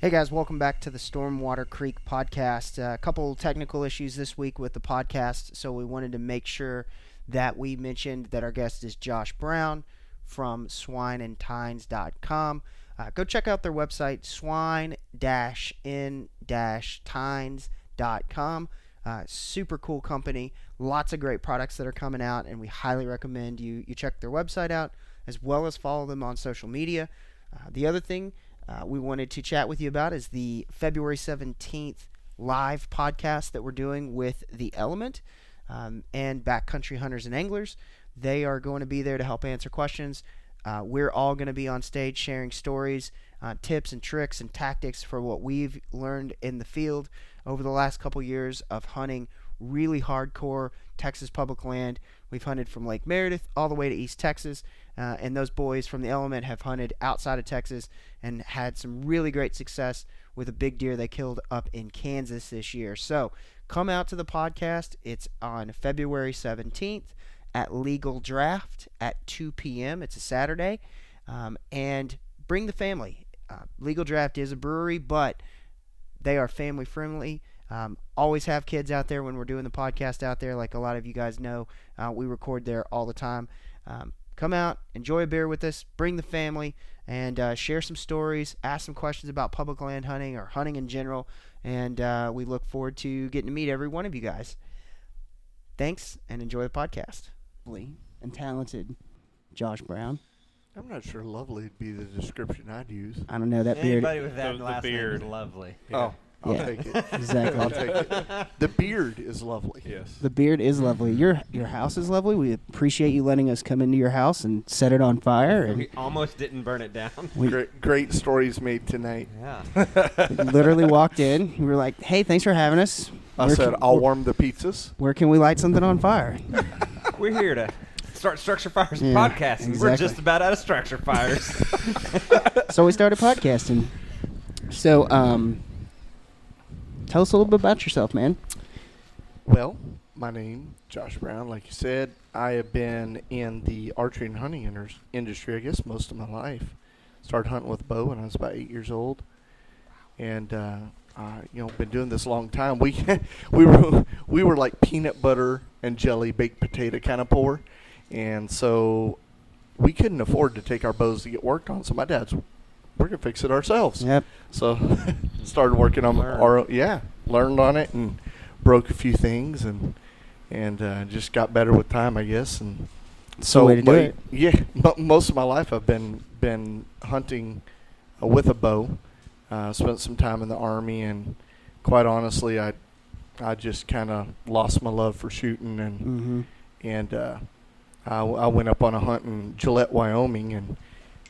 Hey guys, welcome back to the Stormwater Creek podcast. A couple technical issues this week with the podcast, so we wanted to make sure that we mentioned that our guest is Josh Brown from swineandtines.com. Go check out their website, swine-in-tines.com. Super cool company, lots of great products that are coming out, and we highly recommend you check their website out as well as follow them on social media. The other thing we wanted to chat with you about is the February 17th live podcast that we're doing with The Element and Backcountry Hunters and Anglers. They are going to be there to help answer questions. We're all going to be on stage sharing stories, tips and tricks and tactics for what we've learned in the field over the last couple years of hunting really hardcore Texas public land. We've hunted from Lake Meredith all the way to East Texas, and those boys from The Element have hunted outside of Texas and had some really great success with a big deer they killed up in Kansas this year. So come out to the podcast. It's on February 17th at Legal Draft at 2 p.m. It's a Saturday, and bring the family. Legal Draft is a brewery, but they are family friendly. Always have kids out there when we're doing the podcast out there, like a lot of you guys know. We record there all the time. Come out, enjoy a beer with us, bring the family, and share some stories, ask some questions about public land hunting or hunting in general, and we look forward to getting to meet every one of you guys. Thanks, and enjoy the podcast. And talented Josh Brown. I'm not sure lovely would be the description I'd use. I don't know, that beard. Anybody with that last name is lovely. Oh, I'll Yeah. take it. Exactly. I'll take it. The beard is lovely. Yes. The beard is lovely. Your house is lovely. We appreciate you letting us come into your house and set it on fire. And We almost didn't burn it down. we Great stories made tonight. Yeah. literally walked in. We were like, "Hey, thanks for having us." I said, I'll warm the pizzas. Where can we light something on fire? We're here to start Structure Fires Yeah, podcasting. We're exactly. just about out of Structure Fires. So we started podcasting. So, tell us a little bit about yourself, man. Well, my name, Josh Brown, like you said. I have been in the archery and hunting industry, I guess, most of my life. Started hunting with a bow when I was about 8 years old. And, been doing this a long time. We were like peanut butter and jelly baked potato kind of poor. And so we couldn't afford to take our bows to get worked on. So my dad's, we're going to fix it ourselves. Yep. So started working on learned on it and broke a few things and just got better with time, I guess. And So way to do it. Yeah, most of my life I've been hunting with a bow. Spent some time in the Army, and quite honestly, I just kind of lost my love for shooting, and I went up on a hunt in Gillette, Wyoming,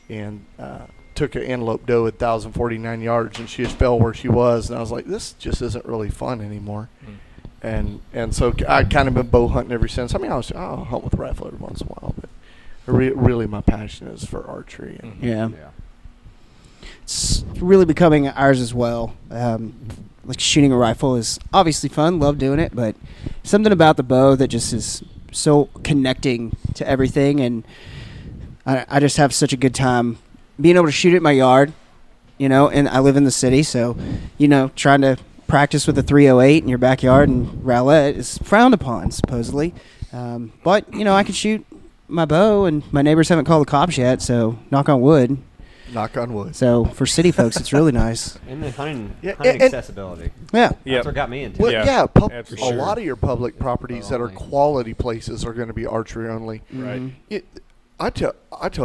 and took an antelope doe at 1,049 yards, and she just fell where she was, and I was like, this just isn't really fun anymore. And so I kind of been bow hunting ever since. I mean, I'll hunt with a rifle every once in a while, but really my passion is for archery. And Yeah. It's really becoming ours as well. Like shooting a rifle is obviously fun, love doing it, but something about the bow that just is so connecting to everything, and I just have such a good time being able to shoot it in my yard, and I live in the city, so, trying to practice with a 308 in your backyard and rowlette is frowned upon, supposedly. But, I can shoot my bow, and my neighbors haven't called the cops yet, so knock on wood. Knock on wood. So for city folks, it's really nice. And then hunting and accessibility. Yeah. That's what got me into Well, it. Yeah, a absolutely. lot of your public properties that are quality places are going to be archery only. Right. I tell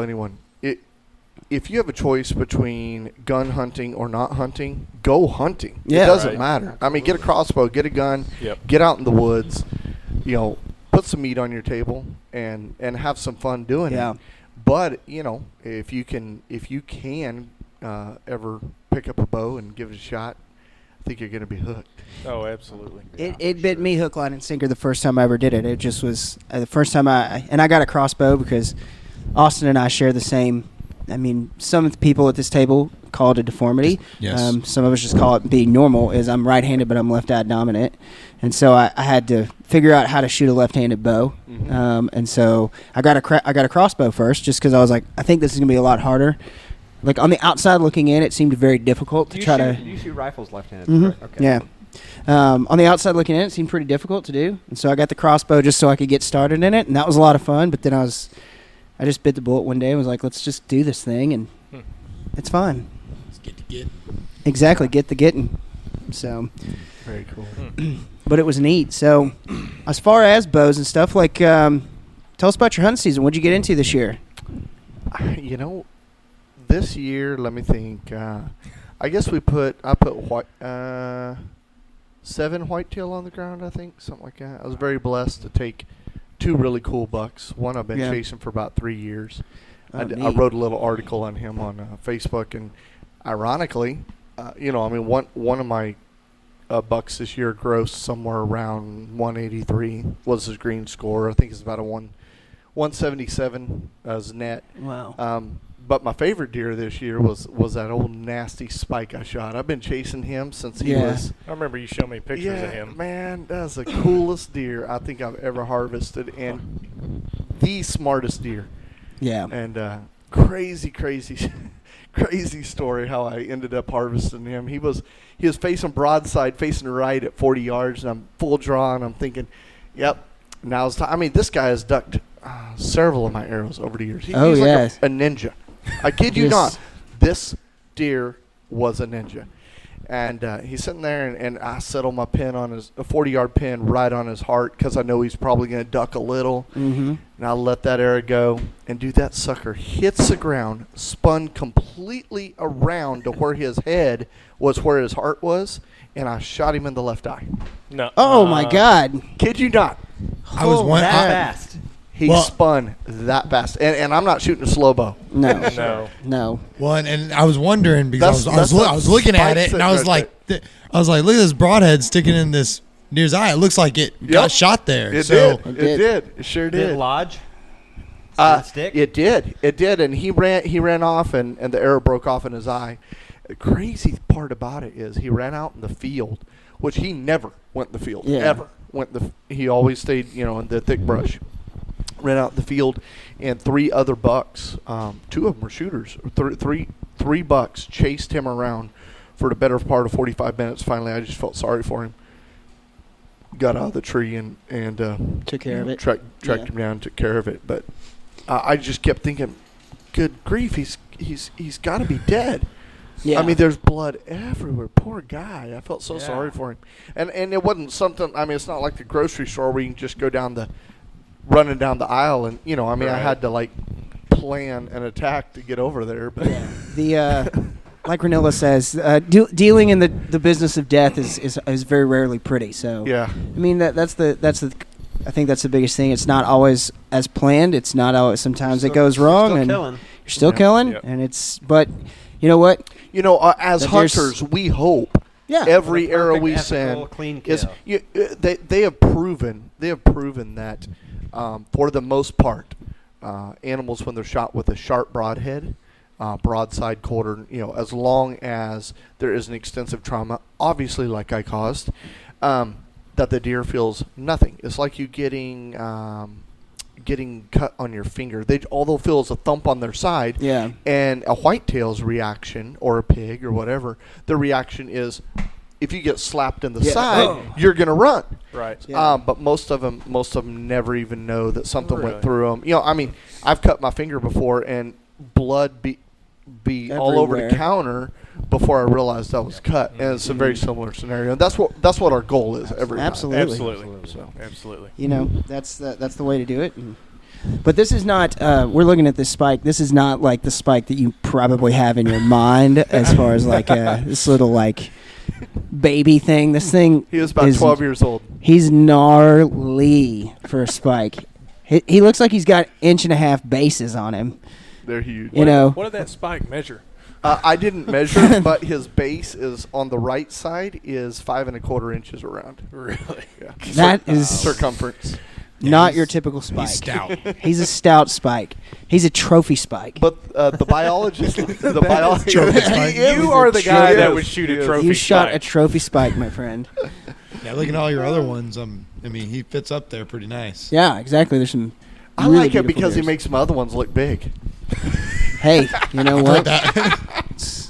anyone, if you have a choice between gun hunting or not hunting, go hunting. Yeah. It doesn't Right. matter. I mean, get a crossbow, get a gun, Yep. get out in the woods, put some meat on your table and have some fun doing Yeah. it. But, if you can ever pick up a bow and give it a shot, I think you're going to be hooked. Oh, absolutely. It bit me hook, line, and sinker the first time I ever did it. It just was the first time I got a crossbow because Austin and I share the same. I mean, some people at this table call it a deformity. Yes. Some of us just call it being normal, is I'm right-handed, but I'm left-eye dominant. And so I had to figure out how to shoot a left-handed bow. And so I got a crossbow first just because I was like, I think this is going to be a lot harder. like on the outside looking in, it seemed very difficult to try to. You shoot rifles left-handed, Mhm. correct? Okay. Yeah. On the outside looking in, it seemed pretty difficult to do, and so I got the crossbow just so I could get started in it, and that was a lot of fun. But then I just bit the bullet one day and was like, let's just do this thing, and it's fun. Let's get to get. Exactly, get the getting. So, Very cool. but it was neat. So, as far as bows and stuff, like, tell us about your hunting season. What'd you get into this year? You know, this year, let me think. I guess I put white, 7 whitetail on the ground, I think, something like that. I was very blessed to take 2 really cool bucks. One I've been chasing for about 3 years. I wrote a little article on him on Facebook, and ironically, one of my bucks this year grossed somewhere around 183 was his green score. I think it's about a 177 as net. Wow. But my favorite deer this year was that old nasty spike I shot. I've been chasing him since he was. I remember you showed me pictures of him. Man, that's the coolest deer I think I've ever harvested, and the smartest deer. Yeah. And crazy, crazy story how I ended up harvesting him. He was facing broadside, facing right at 40 yards, and I'm full draw, and I'm thinking, yep, now's time. I mean, this guy has ducked several of my arrows over the years. He's like a ninja. I kid you not. This deer was a ninja. And he's sitting there, and I settle my pin on a 40-yard pin right on his heart because I know he's probably going to duck a little. Mm-hmm. And I let that arrow go, and dude, that sucker hits the ground, spun completely around to where his head was where his heart was, and I shot him in the left eye. No. Oh, my God. Kid you not. I was one. That fast. He spun that fast. And I'm not shooting a slow bow. No. No. Well, and I was wondering because I was looking at it, and I was right like, look at this broadhead sticking in this deer's eye. It looks like it got shot there. It did. It sure Did did. it lodge? Did it stick? It did. And he ran off, and the arrow broke off in his eye. The crazy part about it is he ran out in the field, which he never went in the field, ever. He always stayed, in the thick brush. Ran out in the field, and 3 other bucks, 2 of them were shooters. Three bucks chased him around for the better part of 45 minutes. Finally, I just felt sorry for him. Got out of the tree and Took care of it. Tracked him down, took care of it. But I just kept thinking, good grief, he's got to be dead. Yeah. I mean, there's blood everywhere. Poor guy. I felt so sorry for him. And it wasn't something. I mean, it's not like the grocery store where you can just go running down the aisle, and I had to plan an attack to get over there. But like Ranilla says, dealing in the business of death is very rarely pretty. So yeah, I mean that's the I think that's the biggest thing. It's not always as planned. It's not always. Sometimes it goes wrong, and killing. you're still killing. Yep. And it's but you know what? As hunters, we hope. Yeah. Every The arrow perfect, we ethical, send clean is kill. they have proven that for the most part, animals when they're shot with a sharp broadhead, broadside quarter, as long as there is an extensive trauma, obviously like I caused, that the deer feels nothing. It's like you getting cut on your finger. All they'll feel is a thump on their side. Yeah. And a whitetail's reaction, or a pig, or whatever, the reaction is, if you get slapped in the side, you're gonna run. Right. Yeah. But most of them never even know that something Really? went through them. I mean, I've cut my finger before, and blood be all over the Everywhere. counter before I realized I was cut. And it's a very similar scenario. And that's what our goal is every time. Absolutely. Absolutely. That's the way to do it. But this is not. We're looking at this spike. This is not like the spike that you probably have in your mind, as far as this little baby thing. This thing. He was about 12 years old. He's gnarly for a spike. He looks like he's got 1.5 inch bases on him. They're huge. What did that spike measure? I didn't measure, but his base is on the right side is 5 1/4 inches around. Really? Yeah. That is circumference. not your typical spike. He's stout. He's a stout spike. He's a trophy spike. But the biologist, Trophy spike. You are the guy He that is. would shoot He a is. trophy you shot spike. a trophy spike, my friend. Now look at all your other ones. I mean, he fits up there pretty nice. Yeah, exactly. There's some. I really like it beautiful because he deers. makes my other ones look big. Hey, you know I've what? heard that.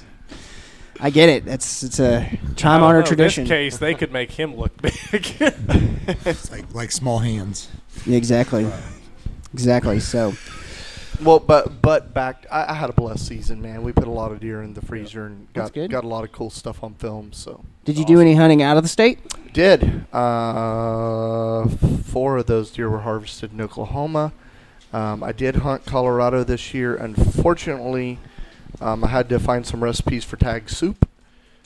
I get it. It's a I don't time-honored know. tradition. In this case, they could make him look big. It's like small hands. Yeah, exactly. Exactly. So, Well, but back, I had a blessed season, man. We put a lot of deer in the freezer and That's good. got a lot of cool stuff on film. So did you do any hunting out of the state? did 4 of those deer were harvested in Oklahoma. I did hunt Colorado this year. Unfortunately, I had to find some recipes for tag soup.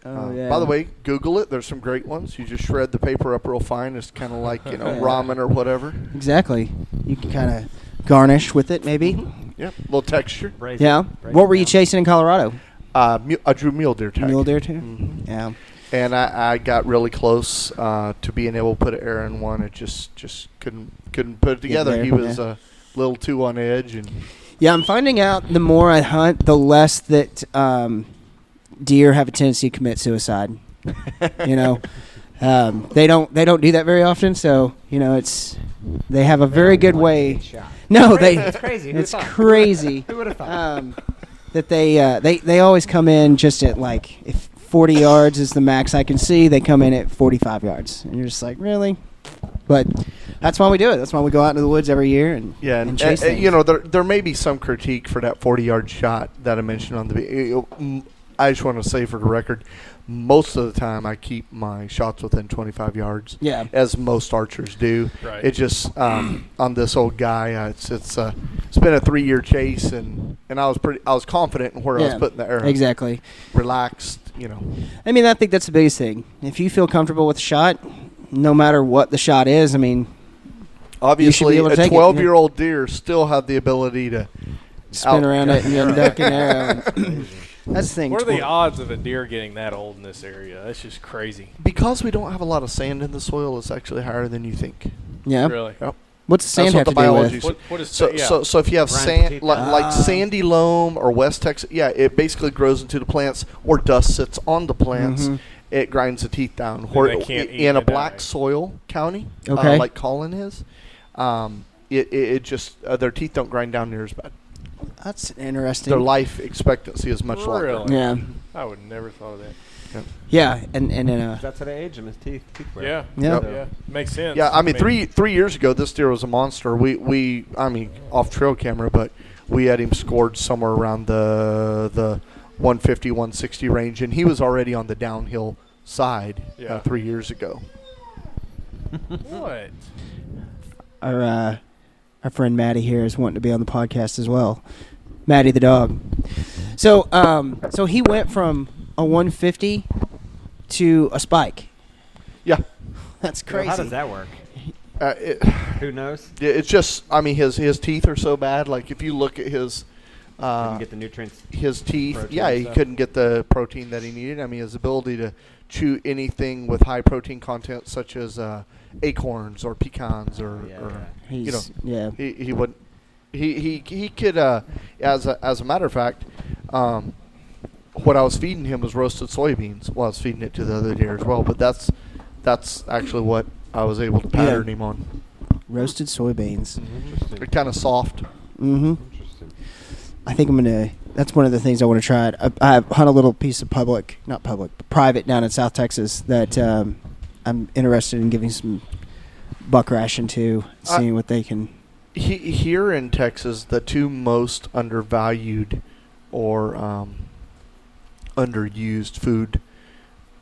By the way, Google it. There's some great ones. You just shred the paper up real fine. It's kind of like ramen or whatever. Exactly. You can kind of garnish with it, maybe. Yep, little texture. Braise Yeah. it, What were you chasing in Colorado? I drew mule deer tag. Mule deer too. Mhm. Yeah. And I got really close to being able to put an arrow in one. It just couldn't put it together. there, He was yeah. a little too on edge, and Yeah, I'm finding out the more I hunt, the less that deer have a tendency to commit suicide. You know, they don't do that very often. So they have a very good way. No, It's crazy. Who It's thought? crazy. Who would have thought? That they always come in just at like if 40 yards is the max I can see, they come in at 45 yards, and you're just like, really? But that's why we do it. That's why we go out into the woods every year and chase things. there may be some critique for that 40-yard shot that I mentioned on the. I just want to say for the record, most of the time I keep my shots within 25 yards. Yeah. As most archers do. Right. It just on this old guy, it's been a 3-year chase, and I was confident in where I was putting the arrow. Exactly. Relaxed, I mean, I think that's the biggest thing. If you feel comfortable with the shot, no matter what the shot is, I mean, Obviously, able to a take it, 12-year-old deer still have the ability to spin around it and get a duck and arrow. That's the thing. What are the odds of a deer getting that old in this area? That's just crazy. Because we don't have a lot of sand in the soil, it's actually higher than you think. Yeah. Really. Yep. What's the sand That's have what to the do biology with? What is So, yeah. so if you have Grind sand, teeth like sandy loam or West Texas, it basically grows into the plants, or dust sits on the plants. Mhm. It grinds the teeth down. Then Where they can't eat in a and they black die. soil county, Okay. like Colin is, it just their teeth don't grind down near as bad. That's interesting. Their life expectancy is much longer. Really? Yeah. I would never thought of that. Yeah, and That's how they age him. His teeth wear. Yeah. Yeah. Yeah. Makes sense. Yeah, I mean, three years ago, this deer was a monster. We off trail camera, but we had him scored somewhere around the 150, 160 range, and he was already on the downhill side Yeah. 3 years ago. What? our friend Maddie here is wanting to be on the podcast as well. Maddie the dog. So so he went from a 150 to a spike. Yeah, That's So crazy. how does that work? Who knows? it's just, I mean, his teeth are so bad. Like if you look at his Didn't get the nutrients. his teeth, protein yeah, he stuff. couldn't get the protein that he needed. I mean, his ability to chew anything with high protein content, such as acorns or pecans or He's, yeah. he would he could as a matter of fact, what I was feeding him was roasted soybeans. Well, I was feeding it to the other deer as well, but that's actually what I was able to pattern him on. Roasted soybeans. Interesting. They're kind of soft. Mm-hmm. Interesting. I think I'm gonna. That's one of the things I want to try. I hunt a little piece of not public, but private down in South Texas that I'm interested in giving some buck ration to, seeing what they can. Here in Texas, the two most undervalued or underused food,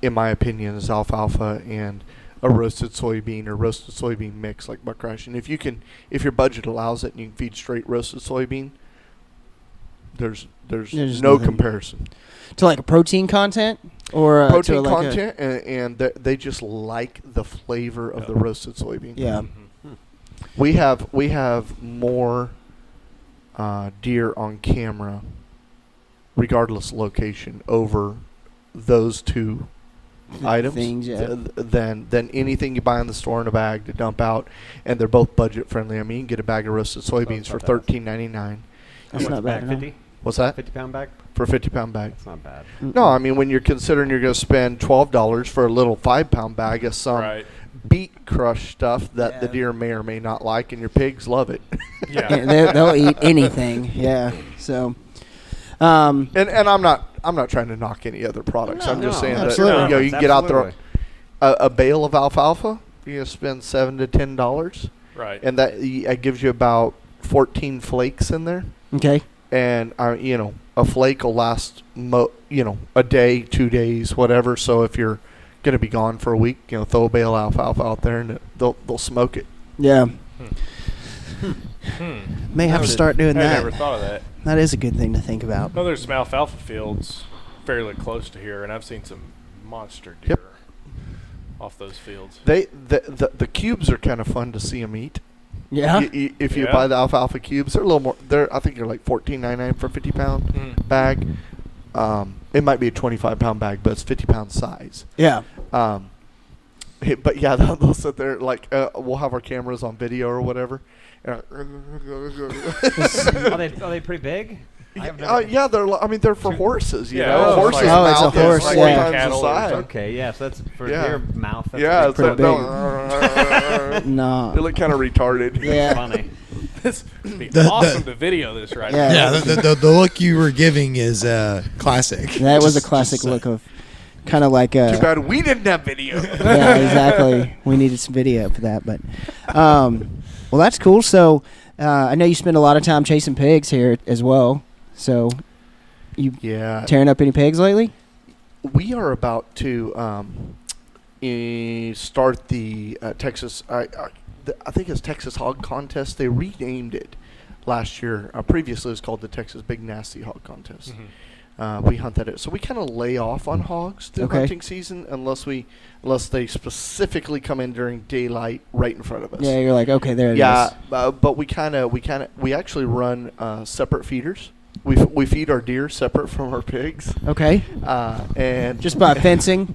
in my opinion, is alfalfa and a roasted soybean or roasted soybean mix like buck ration. If your budget allows it and you can feed straight roasted soybean, there's There's no nothing. comparison. To like a protein content or Protein to like content, and they just like the flavor of the roasted soybean. Yeah. We have more deer on camera, regardless of location, over those two items things, yeah. than anything you buy in the store in a bag to dump out, and they're both budget friendly. I mean, you can get a bag of roasted soybeans for not bad. $13.99. That's not bad at all. 50? What's that? 50-pound bag? For a 50-pound bag? That's not bad. No, I mean, when you're considering you're going to spend $12 for a little 5-pound bag of some Right. beet crush stuff that the Yeah. deer may or may not like, and your pigs love it. Yeah. Yeah, they'll eat anything. Yeah. So, And I'm not trying to knock any other products. No, I'm just no, saying absolutely. that you can get out there Absolutely. a bale of alfalfa. You can spend $7 to $10, Right. and that gives you about 14 flakes in there. Okay. And a flake will last a day, 2 days, whatever. So if you're going to be gone for a week, throw a bale of alfalfa out there and they'll smoke it. Yeah. Hmm. May have to start doing I that. never thought of that. That is a good thing to think about. No, there's some alfalfa fields fairly close to here, and I've seen some monster deer Yep. off those fields. The cubes are kind of fun to see them eat. Yeah. If you Yeah. buy the alfalfa cubes, they're a little more. I think they're like $14.99 for a 50-pound Mhm. bag. It might be a 25-pound bag, but it's 50-pound size. Yeah. But yeah, they'll sit there like we'll have our cameras on video or whatever. Are they pretty big? Yeah, they're for horses. You Yeah, know, it's horses. like- Oh, it's a mouth is horse, like yeah. 4 times the Cattle or size. Okay, yeah, so that's for Yeah. their mouth. That's Yeah, pretty it's Pretty like, No. they look kind of retarded. Yeah. funny. This would be The- awesome the- to video this right Yeah. now. Yeah, the look you were giving is classic. That was a Just- classic just, look of kind of like Too bad we didn't have video. yeah, exactly. We needed some video for that, but well, that's cool. So I know you spend a lot of time chasing pigs here as well. So you Yeah, tearing up any pigs lately? we are about to start the Texas. I think it's Texas Hog Contest. They renamed it last year. Previously, it was called the Texas Big Nasty Hog Contest. Mhm. We hunt that. So we kind of lay off on hogs through Okay. hunting season unless they specifically come in during daylight right in front of us. Yeah, you're like, okay, there it is. Yeah, but we actually run separate feeders. We feed our deer separate from our pigs, Okay. and Just by fencing.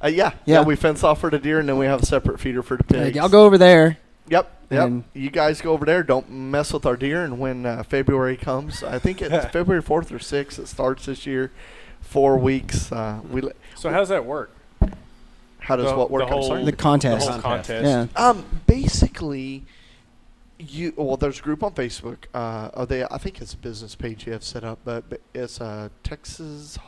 yeah, we fence off for the deer, and then we have a separate feeder for the pigs. Like, I'll go over there. Yep. And- You guys go over there. Don't mess with our deer. And when February comes, I think it's February 4th or 6th. It starts this year. 4 weeks. So how does that work? How does The- what work? the I'm sorry. The The contest. whole contest. Yeah. Basically, there's a group on Facebook. I think it's a business page you have set up, but it's a Texas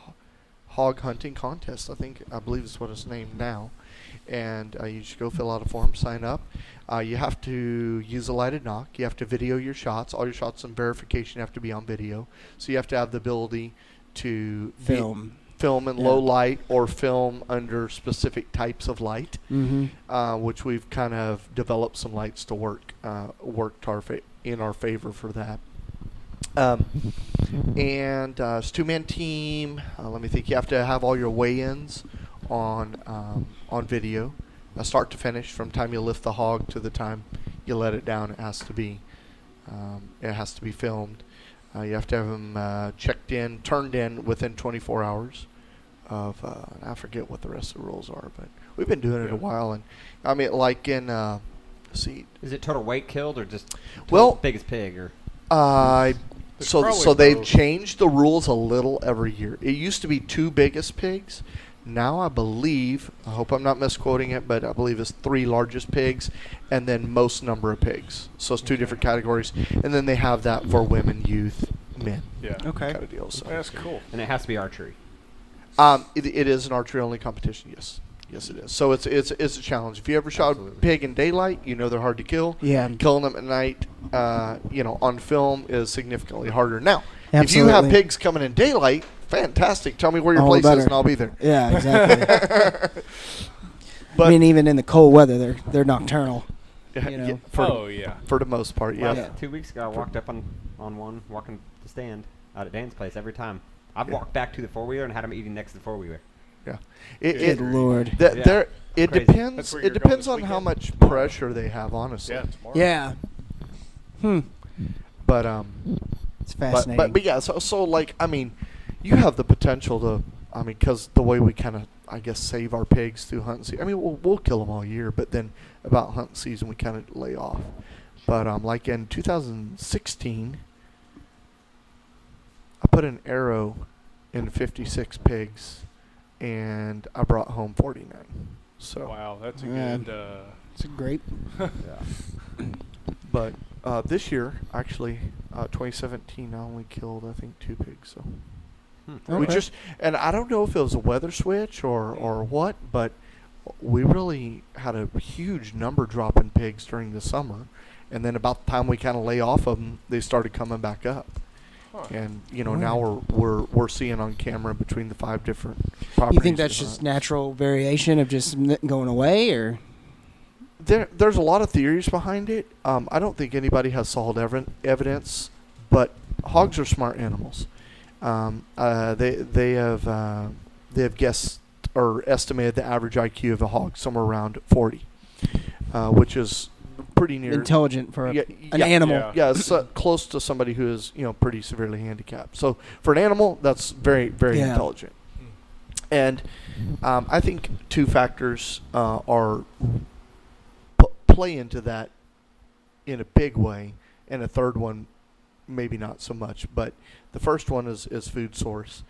Hog Hunting Contest. I believe is what it's named now. And you just go fill out a form, sign up. You have to use a lighted knock. You have to video your shots. All your shots and verification have to be on video. So you have to have the ability to Film. film in Yeah. low light or film under specific types of light, Mm-hmm. which we've kind of developed some lights to work in our favor for that. And it's 2-man team. Let me think. You have to have all your weigh-ins on video, start to finish, from time you lift the hog to the time you let it down. It has to be filmed. You have to have them checked in, turned in within 24 hours of. I forget what the rest of the rules are, but we've been doing it a while, and I mean, like in. Let's see. Is it total weight killed or just Well, biggest pig or? There's So probably they've both. changed the rules a little every year. It used to be 2 biggest pigs. Now I believe, I hope I'm not misquoting it, but I believe it's 3 largest pigs and then most number of pigs. So it's 2 different categories. And then they have that for women, youth, men. Yeah. Okay. Kind of deal. So That's cool. And it has to be archery. it is an archery only competition, yes. Yes, it is. So it's a challenge. If you ever shot Absolutely. a pig in daylight, you know they're hard to kill. Yeah. Killing them at night, on film is significantly harder. Now, if you Absolutely. have pigs coming in daylight, fantastic. Tell me where your All the place is, better. and I'll be there. Yeah, exactly. But I mean, even in the cold weather, they're nocturnal. You know. for the most part, yeah. Yeah. 2 weeks ago, I walked up on one, walking the stand out at Dan's place every time. I've walked back to the 4-wheeler and had him eating next to the 4-wheeler. Yeah. Good Lord. It Yeah. it Crazy. depends. That's where It you're going depends this on how weekend? much pressure they have, honestly. Yeah, tomorrow. Yeah. But It's fascinating. but yeah. So like, I mean, you have the potential to. I mean, because the way we kind of, I guess, save our pigs through hunting season. I mean, we'll kill them all year, but then about hunting season we kind of lay off. But like in 2016, I put an arrow in 56 pigs, and I brought home 49. So, Wow, that's a Yeah. good. It's a great. but this year, actually, 2017, I only killed I think 2 pigs. So We and I don't know if it was a weather switch or what, but we really had a huge number drop in pigs during the summer, and then about the time we kind of lay off of them, they started coming back up. And now we're seeing on camera between the 5 different properties. You think that's just natural variation of just going away, or? There's a lot of theories behind it. I don't think anybody has solid evidence, but hogs are smart animals. They have guessed or estimated the average IQ of a hog somewhere around 40, which is pretty near intelligent for an animal. Yeah, it's close to somebody who is pretty severely handicapped. So for an animal, that's very very intelligent. And I think 2 factors are play into that in a big way, and a third one maybe not so much. But the first one is food source.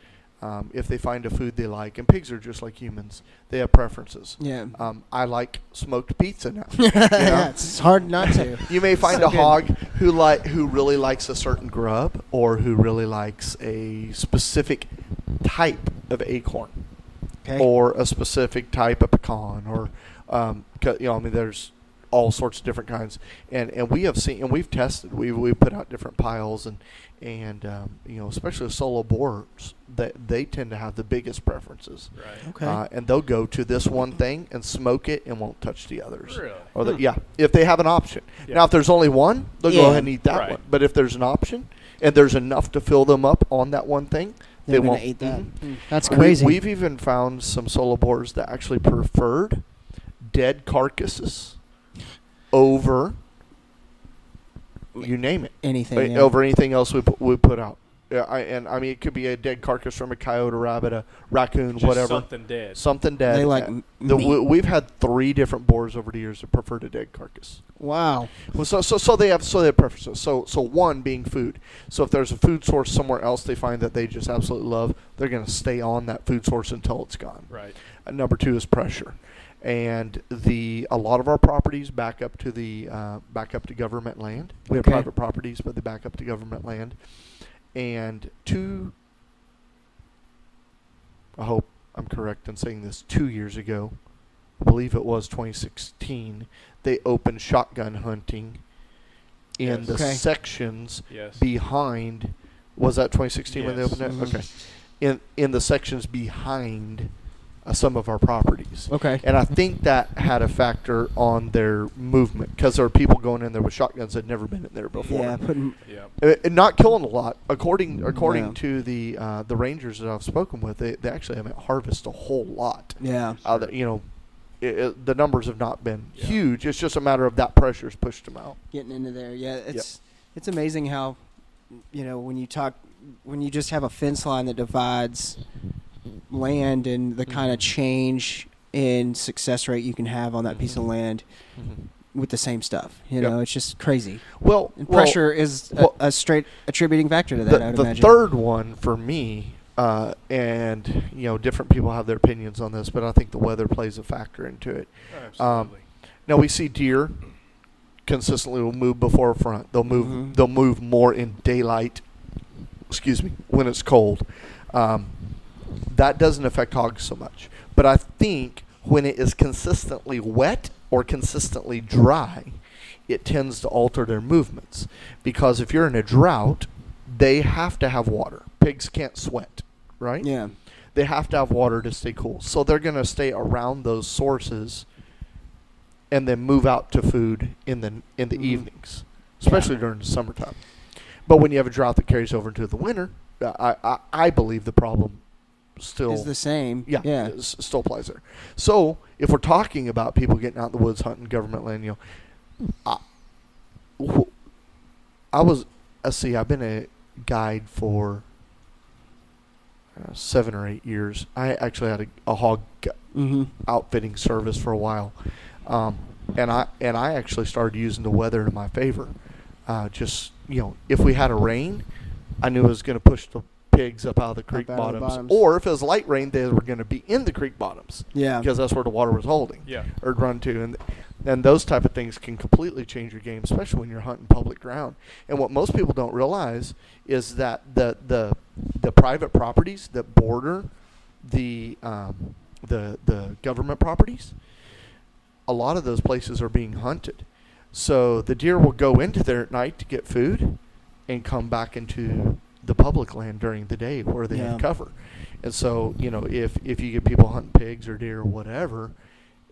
If they find a food they like, and pigs are just like humans, they have preferences. Yeah. I like smoked pizza now. Yeah, it's hard not to. You may find a hog who really likes a certain grub, or who really likes a specific type of acorn, or a specific type of pecan, or there's all sorts of different kinds, and we have seen, and we've tested, we've put out different piles, and especially solo boars, that they tend to have the biggest preferences. Right. Okay. And they'll go to this one thing and smoke it and won't touch the others. Really? Or if they have an option. Yeah. Now, if there's only one, they'll go ahead and eat that one. But if there's an option and there's enough to fill them up on that one thing, they won't eat that. Mm-hmm. That's crazy. We've even found some solo boars that actually preferred dead carcasses over, you name it, anything over anything else we put out. It could be a dead carcass from a coyote, a rabbit, a raccoon, Just whatever. Something dead. They like we've had 3 different boars over the years that preferred a dead carcass. Wow. Well, so they have preferences. So one being food. So if there's a food source somewhere else they find that they just absolutely love, they're going to stay on that food source until it's gone. Right. Number 2 is pressure. And a lot of our properties back up to government land. We have private properties, but they back up to government land. And I hope I'm correct in saying this, 2 years ago, I believe it was 2016, they opened shotgun hunting in the sections behind. Was that 2016 when they opened it? Mm-hmm. Okay. In the sections behind some of our properties. Okay. And I think that had a factor on their movement, because there are people going in there with shotguns that had never been in there before. Yeah, and not killing a lot. According to the rangers that I've spoken with, they actually haven't harvested a whole lot. Yeah. The numbers have not been huge. It's just a matter of that pressure's pushed them out. Getting into there. Yeah, it's amazing how, when you just have a fence line that divides land and the kind of change in success rate you can have on that piece of land with the same stuff. It's just crazy. Well, and pressure is a straight attributing factor to that, I would imagine. The third one for me, and different people have their opinions on this, but I think the weather plays a factor into it. Absolutely. Now we see deer consistently will move before a front. They'll move. Mm-hmm. They'll move more in daylight. When it's cold. That doesn't affect hogs so much. But I think when it is consistently wet or consistently dry, it tends to alter their movements. Because if you're in a drought, they have to have water. Pigs can't sweat, right? Yeah. They have to have water to stay cool. So they're going to stay around those sources and then move out to food in the evenings, especially during the summertime. But when you have a drought that carries over into the winter, I believe the problem still is the same. Yeah. Still applies there. So if we're talking about people getting out in the woods hunting government land, I've been a guide for 7 or 8 years. I actually had a hog outfitting service for a while, and I actually started using the weather in my favor. If we had a rain, I knew it was going to push the pigs up out of the creek bottoms. Or if it was light rain, they were going to be in the creek bottoms. Yeah. Because that's where the water was holding. Yeah. Or run to. And those type of things can completely change your game, especially when you're hunting public ground. And what most people don't realize is that the the private properties that border the government properties, a lot of those places are being hunted. So the deer will go into there at night to get food and come back into the public land during the day where they have cover. And so, if you get people hunting pigs or deer or whatever,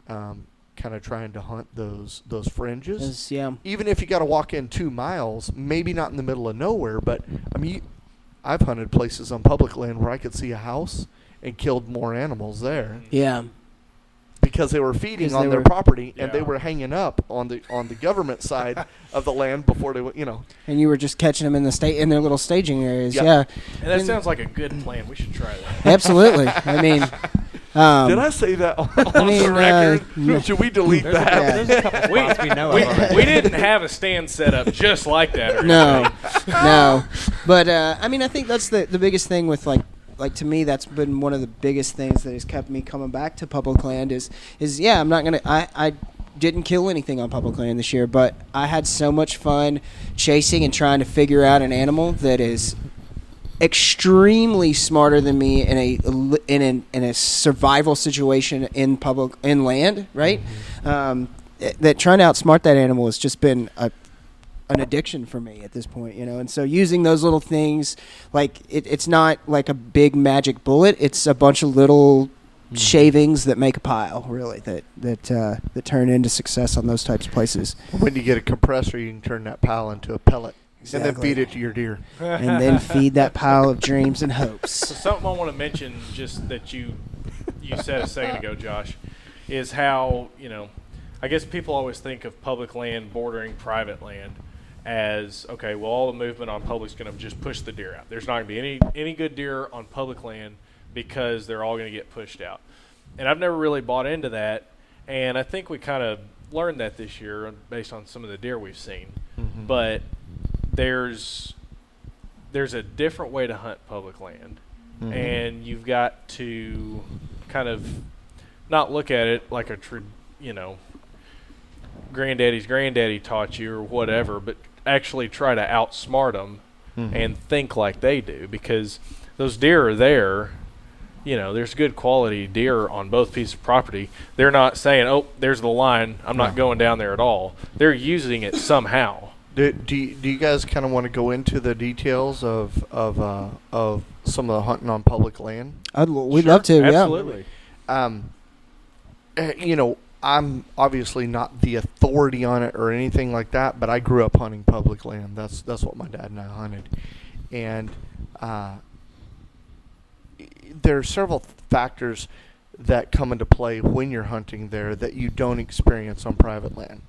kind of trying to hunt those fringes. Even if you got to walk in 2 miles, maybe not in the middle of nowhere, but I mean, I've hunted places on public land where I could see a house and killed more animals there. Yeah. Because they were feeding on their property and they were hanging up on the government side of the land before they went, And you were just catching them in their little staging areas. Yep. Yeah. And that sounds like a good plan. We should try that. Absolutely. I mean, did I say that on the record? Should we delete that? There's a couple spots we know of. We didn't have a stand set up just like that. Or no. But I mean, I think that's the biggest thing with like to me, that's been one of the biggest things that has kept me coming back to public land is I'm not gonna I didn't kill anything on public land this year, but I had so much fun chasing and trying to figure out an animal that is extremely smarter than me in a survival situation in land, right? That trying to outsmart that animal has just been an addiction for me at this point, and so using those little things, like it's not like a big magic bullet, it's a bunch of little shavings that make a pile, really, that turn into success on those types of places. When you get a compressor, you can turn that pile into a pellet. Exactly. And then feed it to your deer. And then feed that pile of dreams and hopes. So something I want to mention, just that you said a second ago, Josh, is how, I guess people always think of public land bordering private land as, okay, well, all the movement on public is going to just push the deer out. There's not going to be any good deer on public land because they're all going to get pushed out. And I've never really bought into that, and I think we kind of learned that this year based on some of the deer we've seen. Mm-hmm. But there's a different way to hunt public land, and you've got to kind of not look at it like granddaddy's granddaddy taught you or whatever, but actually try to outsmart them and think like they do, because those deer are there. There's good quality deer on both pieces of property. They're not saying, oh, there's the line, I'm not going down there at all. They're using it somehow. Do you guys kind of want to go into the details of some of the hunting on public land? We'd love to. Absolutely. I'm obviously not the authority on it or anything like that, but I grew up hunting public land. That's what my dad and I hunted, and there are several factors that come into play when you're hunting there that you don't experience on private land.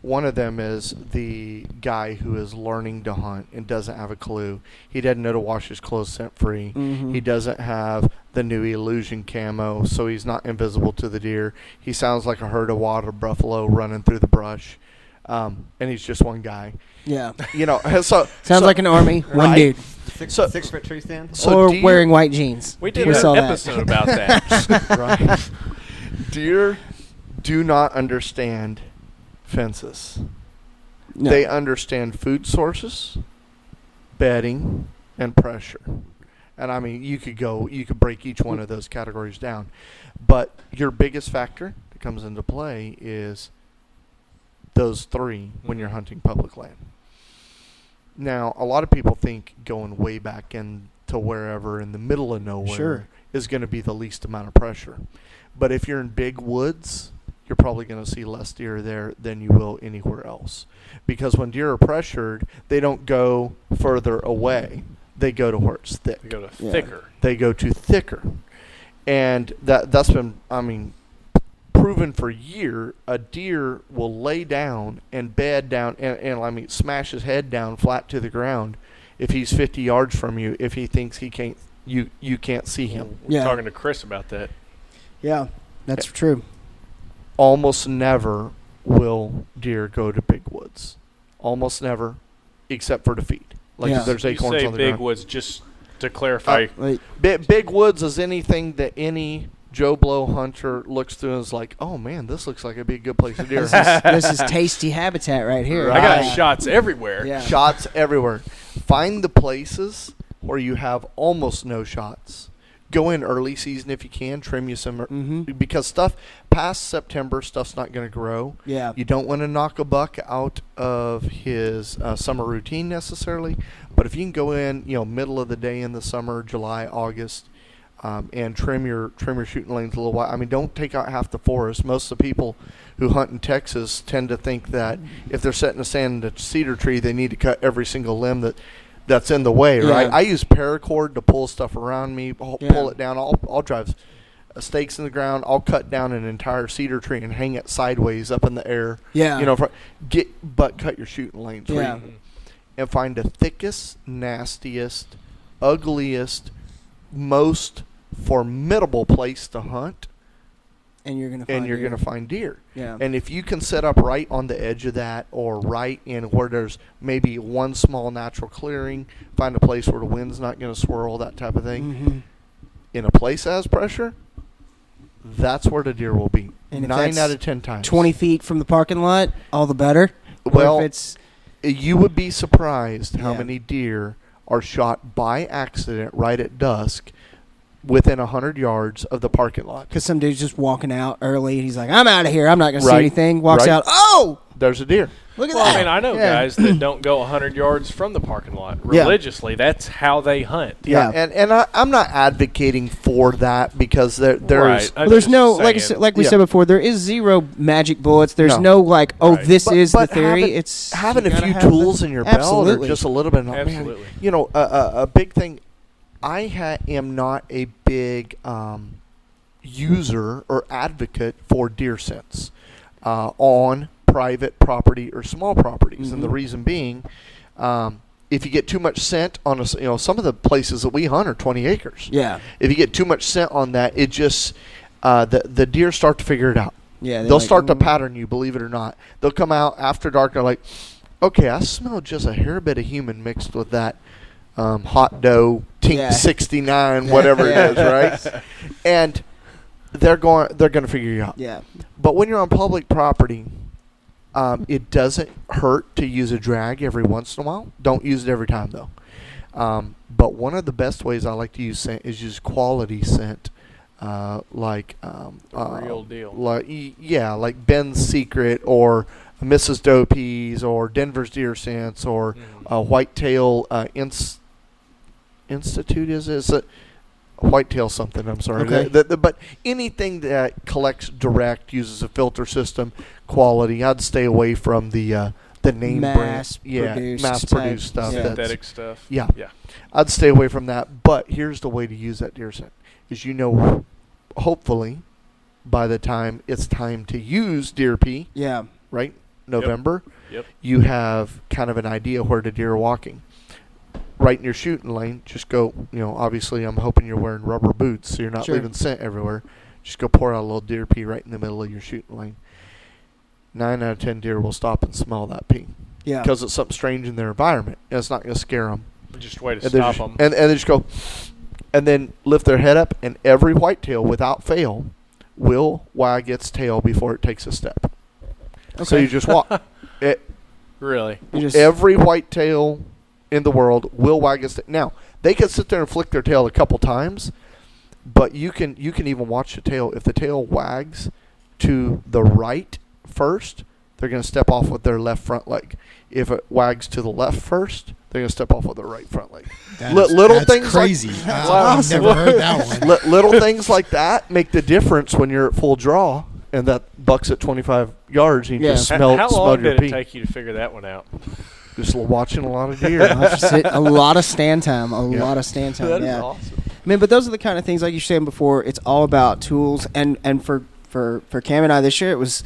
One of them is the guy who is learning to hunt and doesn't have a clue. He doesn't know to wash his clothes scent-free. He doesn't have the new illusion camo, so he's not invisible to the deer. He sounds like a herd of water buffalo running through the brush, and he's just one guy. Yeah. Sounds like an army, one dude. 6-foot tree stand? Or wearing white jeans. We did an episode about that. Right. Deer do not understand fences. No. They understand food sources, bedding, and pressure. And I mean, you could break each one of those categories down. But your biggest factor that comes into play is those three when you're hunting public land. Now, a lot of people think going way back into wherever in the middle of nowhere is going to be the least amount of pressure. But if you're in big woods, you're probably going to see less deer there than you will anywhere else. Because when deer are pressured, they don't go further away. They go to where it's thick. They go to thicker. They go to thicker. And that's been, proven for years. A deer will lay down and bed down and smash his head down flat to the ground if he's 50 yards from you, if he thinks he can't, you can't see him. We're talking to Chris about that. Yeah, that's true. Almost never will deer go to big woods. Almost never, except for to feed. If there's acorns you on the say big ground. Woods, just to clarify. Big woods is anything that any Joe Blow hunter looks through and is like, oh man, this looks like it'd be a good place to deer. This is tasty habitat right here. I got shots everywhere. Yeah. Shots everywhere. Find the places where you have almost no shots. Go in early season if you can, trim you some, because stuff past September, stuff's not going to grow. Yeah. You don't want to knock a buck out of his summer routine necessarily, but if you can go in, middle of the day in the summer, July, August, and trim your shooting lanes a little while. I mean, don't take out half the forest. Most of the people who hunt in Texas tend to think that if they're setting a stand in a cedar tree, they need to cut every single limb that's in the way, right? I use paracord to pull stuff around me, pull it down. I'll drive stakes in the ground. I'll cut down an entire cedar tree and hang it sideways up in the air. Yeah. Cut your shooting lanes. Yeah. And find the thickest, nastiest, ugliest, most formidable place to hunt. And you're gonna find deer. Yeah. And if you can set up right on the edge of that, or right in where there's maybe one small natural clearing, find a place where the wind's not going to swirl, that type of thing. In a place that has pressure, that's where the deer will be. And 9 out of 10 times. 20 feet from the parking lot, all the better. Well, if it's you would be surprised how many deer are shot by accident right at dusk within 100 yards of the parking lot. Because some dude's just walking out early, and he's like, I'm out of here. I'm not going to see anything. Walks out. Oh! There's a deer. Look at Well, that. I mean, I know guys that don't go 100 yards from the parking lot religiously. That's how they hunt. Yeah. And I'm not advocating for that, because there's Right. Well, there's no, like we Yeah. said before, there is zero magic bullets. There's No. this But is the theory. Having You a gotta few have tools in your belt, or Absolutely. just a little bit. Absolutely. Man, a big thing. I am not a big user or advocate for deer scents on private property or small properties, and the reason being, if you get too much scent on some of the places that we hunt are 20 acres. Yeah. If you get too much scent on that, it just the deer start to figure it out. Yeah. They'll start to pattern you, believe it or not. They'll come out after dark. They're like, okay, I smell just a hair bit of human mixed with that hot dough, Tink 69, whatever it is, right? And they're going to figure you out. Yeah. But when you're on public property, it doesn't hurt to use a drag every once in a while. Don't use it every time, though. But one of the best ways I like to use scent is use quality scent, Real deal. like Ben's Secret or Mrs. Dopey's or Denver's Deer Scents or Whitetail Institute. Is it Whitetail something? I'm sorry. Okay. But anything that collects direct, uses a filter system, quality. I'd stay away from the name brand, mass-produced stuff. Yeah. Synthetic stuff. Yeah. Yeah. I'd stay away from that. But here's the way to use that deer scent: is hopefully, by the time it's time to use deer pee, Yeah. right, November, Yep. you have kind of an idea where the deer are walking. Right in your shooting lane, just go, obviously I'm hoping you're wearing rubber boots so you're not leaving scent everywhere. Just go pour out a little deer pee right in the middle of your shooting lane. 9 out of 10 deer will stop and smell that pee. Yeah. Because it's something strange in their environment, and it's not going to scare them. Just way to And stop them. And they just go, and then lift their head up, and every whitetail, without fail, will wag its tail before it takes a step. Okay. So you just walk. Really? Every whitetail in the world will wag its tail. Now, they can sit there and flick their tail a couple times, but you can even watch the tail. If the tail wags to the right first, they're going to step off with their left front leg. If it wags to the left first, they're going to step off with their right front leg. That's things crazy. Like, I've never heard that one. little things like that make the difference when you're at full draw and that buck's at 25 yards and you just smell How smell long your did pee. it take you to figure that one out? Just watching a lot of deer. A lot of stand time. A lot of stand time. That is yeah. awesome. I mean, but those are the kind of things, like you were saying before. It's all about tools, and for Cam and I this year, it was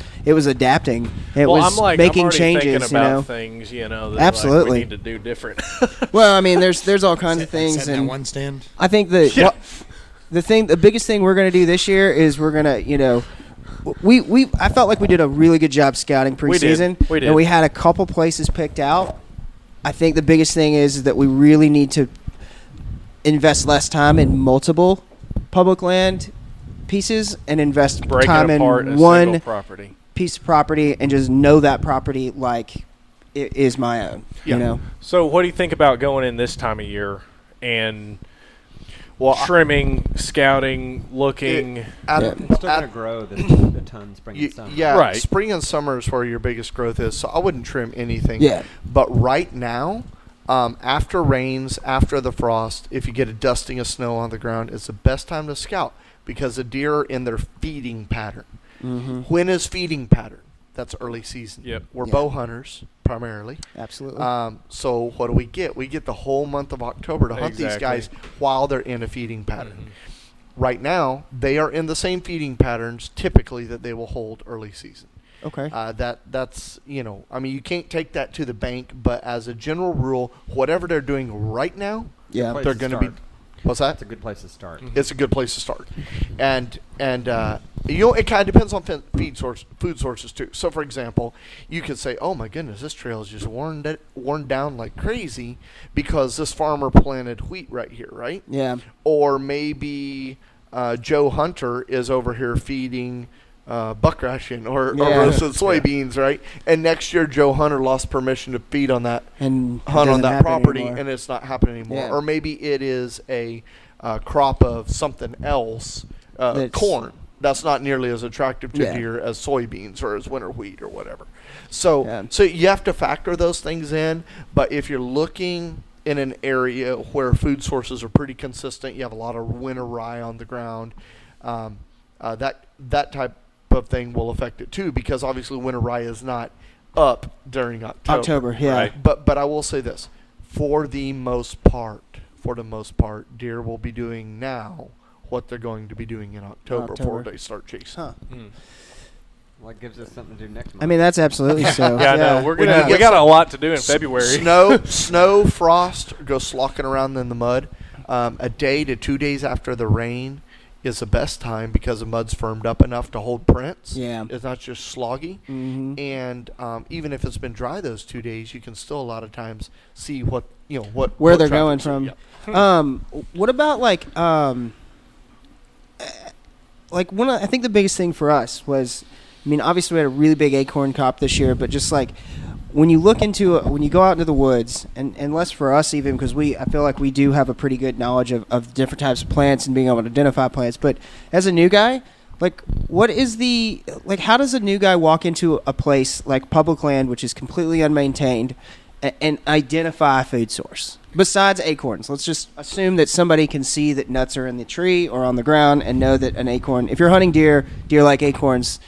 adapting. It was I'm like, making I'm already changes. thinking about things, that Absolutely. like we need to do different. Well, I mean, there's all kinds of things, Setting and that one stand. I think the biggest thing we're going to do this year is we're going to, I felt like we did a really good job scouting preseason. We did. And we had a couple places picked out. I think the biggest thing is that we really need to invest less time in multiple public land pieces and invest Breaking time apart in a one single property. piece of property and just know that property like it is my own. Yeah. You know? So what do you think about going in this time of year and Well, trimming, scouting, looking. It's still gonna grow the ton spring and summer. Yeah, Right. spring and summer is where your biggest growth is. So I wouldn't trim anything. Yeah. But right now, after rains, after the frost, if you get a dusting of snow on the ground, it's the best time to scout because the deer are in their feeding pattern. Mm-hmm. When is feeding pattern? That's early season. Yep. We're Yeah. bow hunters primarily. Absolutely. So what do we get? We get the whole month of October to hunt these Exactly. guys while they're in a feeding pattern. Mm-hmm. Right now, they are in the same feeding patterns typically that they will hold early season. Okay. That's I mean, you can't take that to the bank, but as a general rule, whatever they're doing right now, Yeah. Place they're to going to be. start. What's that? That's a good place to start. It's a good place to start, and it kind of depends on food sources too. So, for example, you could say, "Oh my goodness, this trail is just worn down like crazy because this farmer planted wheat right here, right?" Yeah. Or maybe Joe Hunter is over here feeding buck ration or Yeah. roasted soybeans, right? And next year Joe Hunter lost permission to feed on that And it hunt on doesn't that happen property, anymore. and it's not happening anymore. Yeah. Or maybe it is a crop of something else, That's- corn. That's not nearly as attractive to Yeah. deer as soybeans or as winter wheat or whatever. So, Yeah. so you have to factor those things in. But if you're looking in an area where food sources are pretty consistent, you have a lot of winter rye on the ground. That type of thing will affect it too, because obviously winter rye is not up during October. Yeah. Right. But I will say this: for the most part, deer will be doing now what they're going to be doing in October before they start chasing. Huh. Well, it gives us something to do next month. I mean, that's absolutely so. Yeah, no, When you we get got a lot to do in February. Snow, frost, go slocking around in the mud. A day to 2 days after the rain is the best time because the mud's firmed up enough to hold prints. Yeah. It's not just sloggy. Mm-hmm. And even if it's been dry those 2 days, you can still a lot of times see where Where they're going traffic's- from. yeah. What about like I think the biggest thing for us was, I mean, obviously we had a really big acorn crop this year, but just like when you look into when you go out into the woods, and less for us even because I feel like we do have a pretty good knowledge of different types of plants and being able to identify plants. But as a new guy, like how does a new guy walk into a place like public land, which is completely unmaintained, and identify a food source besides acorns? Let's just assume that somebody can see that nuts are in the tree or on the ground and know that an acorn, if you're hunting deer like acorns,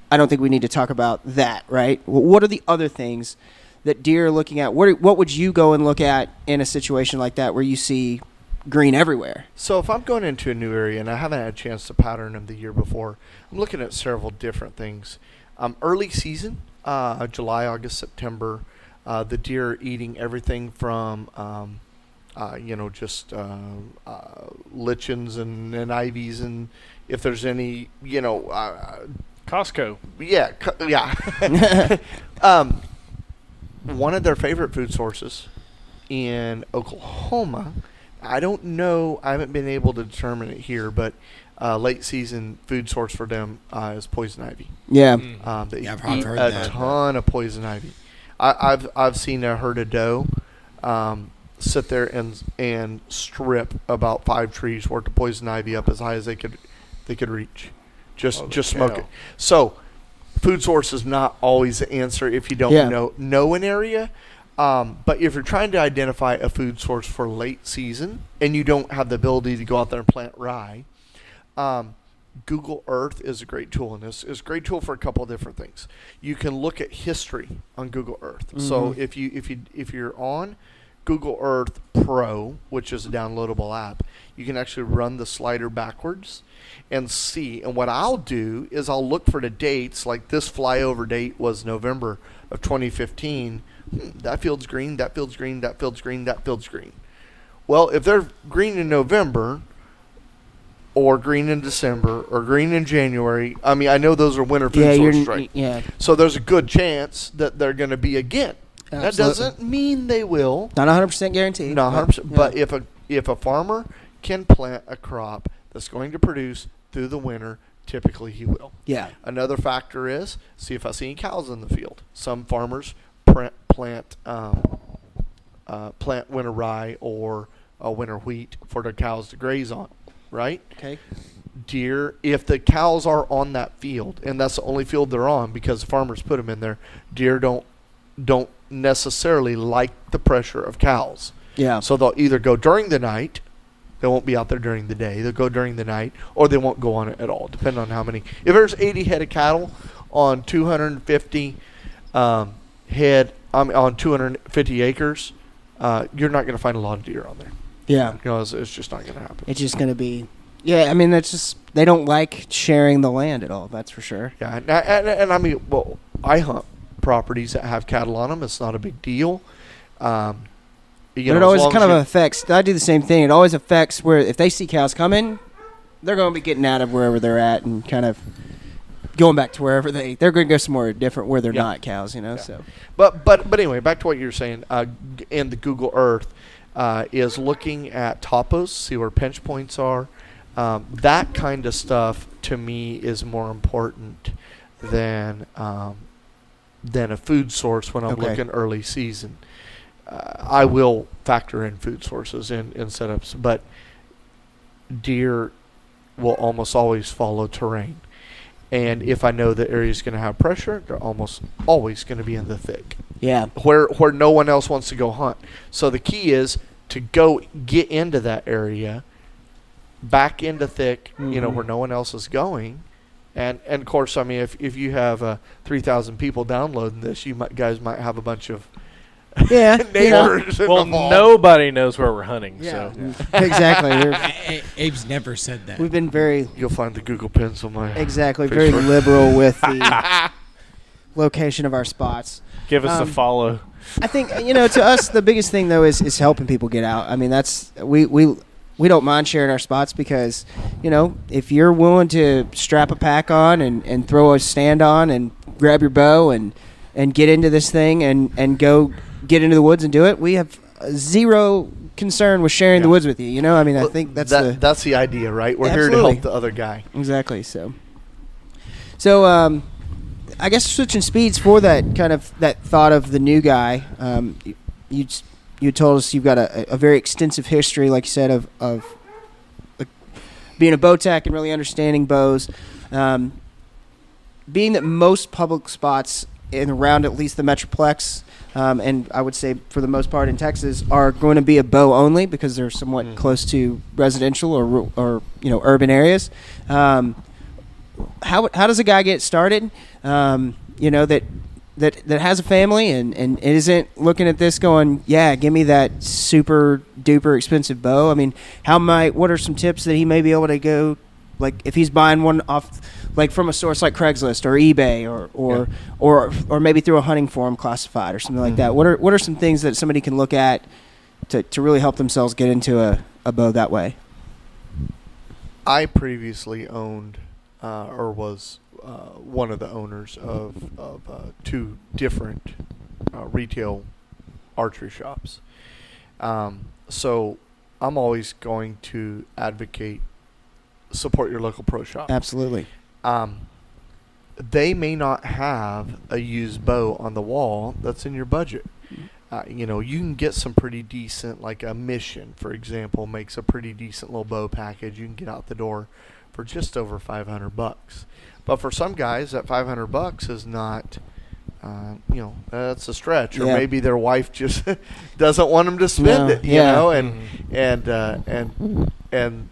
I don't think we need to talk about that, right? What are the other things that deer are looking at? What would you go and look at in a situation like that where you see green everywhere? So if I'm going into a new area and I haven't had a chance to pattern them the year before, I'm looking at several different things. Early season, July, August, September, the deer are eating everything from lichens and ivies, and if there's any, Costco. yeah. One of their favorite food sources in Oklahoma, I don't know, I haven't been able to determine it here, but late season food source for them is poison ivy. Yeah. They Yeah, eat I've heard a that. ton of poison ivy. I've seen a herd of doe sit there and strip about 5 trees worth of poison ivy up as high as they could reach. Just smoke cow. it. So, food source is not always the answer if you don't know an area. But if you're trying to identify a food source for late season and you don't have the ability to go out there and plant rye, Google Earth is a great tool, and this is a great tool for a couple of different things. You can look at history on Google Earth. Mm-hmm. So if you're on Google Earth Pro, which is a downloadable app, you can actually run the slider backwards and see. And what I'll do is I'll look for the dates. Like this flyover date was November of 2015. That field's green, that field's green, that field's green, that field's green. Well, if they're green in November or green in December or green in January, I mean, I know those are winter food sources, right? Yeah. So there's a good chance that they're going to be again. That Absolutely. doesn't mean they will. Not 100% guaranteed. Not 100%. Yeah. But if a farmer can plant a crop that's going to produce through the winter, typically he will. Yeah. Another factor is see if I see any cows in the field. Some farmers plant winter rye or winter wheat for their cows to graze on, right? Okay. Deer, if the cows are on that field, and that's the only field they're on because farmers put them in there, deer don't necessarily like the pressure of cows. Yeah. So they'll either go during the night, they won't be out there during the day, they'll go during the night, or they won't go on it at all, depending on how many. If there's 80 head of cattle on 250 head, on 250 acres, you're not going to find a lot of deer on there. Yeah. Because it's just not going to happen. It's just going to be. Yeah, I mean, that's just, they don't like sharing the land at all, that's for sure. Yeah, and I mean, well, I hunt properties that have cattle on them. It's not a big deal. But it always kind of affects, I do the same thing. It always affects where if they see cows coming, they're going to be getting out of wherever they're at and kind of going back to wherever they're going to go somewhere different where they're not cows, you know. Yeah. So. But anyway, back to what you were saying. In the Google Earth is looking at topos, see where pinch points are. That kind of stuff to me is more important than a food source when I'm looking early season. I will factor in food sources in setups, but deer will almost always follow terrain. And if I know the area is going to have pressure, they're almost always going to be in the thick. Yeah. Where no one else wants to go hunt. So the key is to go get into that area, back into thick, where no one else is going. And of course, I mean, if you have 3,000 people downloading this, guys might have a bunch of neighbors. Well, nobody knows where we're hunting. Yeah. So Exactly. Abe's never said that. We've been very You'll find the Google Pins on my very Facebook. liberal with the location of our spots. give us a follow. I think to us the biggest thing though is helping people get out. I mean, that's we don't mind sharing our spots because if you're willing to strap a pack on and throw a stand on and grab your bow and get into this thing and go get into the woods and do it, we have zero concern with sharing the woods with you. I mean, I think that's the idea, right? We're here to Absolutely. help the other guy. Exactly. So I guess switching speeds for that kind of that thought of the new guy. You told us you've got a very extensive history, like you said, of being a bow tech and really understanding bows. Being that most public spots in around at least the Metroplex, and I would say for the most part in Texas, are going to be a bow only because they're somewhat close to residential or urban areas. How does a guy get started? That has a family and isn't looking at this going, yeah, give me that super duper expensive bow. I mean, what are some tips that he may be able to go, like if he's buying one off, like from a source like Craigslist or eBay or maybe through a hunting forum classified or something like that. What are some things that somebody can look at to really help themselves get into a bow that way? I previously owned or was one of the owners of two different retail archery shops. So I'm always going to advocate support your local pro shop. Absolutely. They may not have a used bow on the wall that's in your budget. You can get some pretty decent, like a Mission, for example, makes a pretty decent little bow package. You can get out the door for just over $500. But for some guys, that $500 is not, that's a stretch. Or maybe their wife just doesn't want them to spend it, and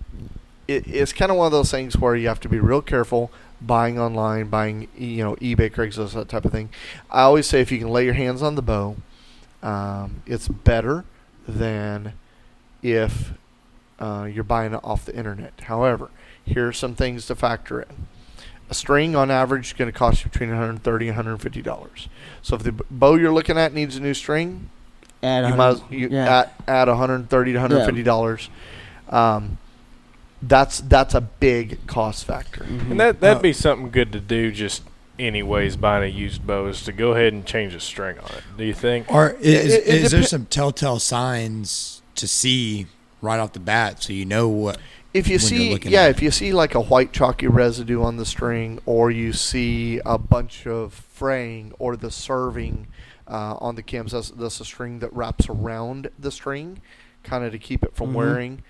it's kind of one of those things where you have to be real careful buying online, buying, eBay, Craigslist, that type of thing. I always say if you can lay your hands on the bow, it's better than if you're buying it off the internet. However, here are some things to factor in. A string on average is going to cost you between $130 and $150. So if the bow you're looking at needs a new string, add $130 to $150. That's a big cost factor. And that'd be something good to do just anyways, buying a used bow, is to go ahead and change the string on it. Do you think? Or is there some telltale signs to see right off the bat so you know what? If you see like a white chalky residue on the string, or you see a bunch of fraying or the serving on the cams, that's a string that wraps around the string, kind of to keep it from wearing.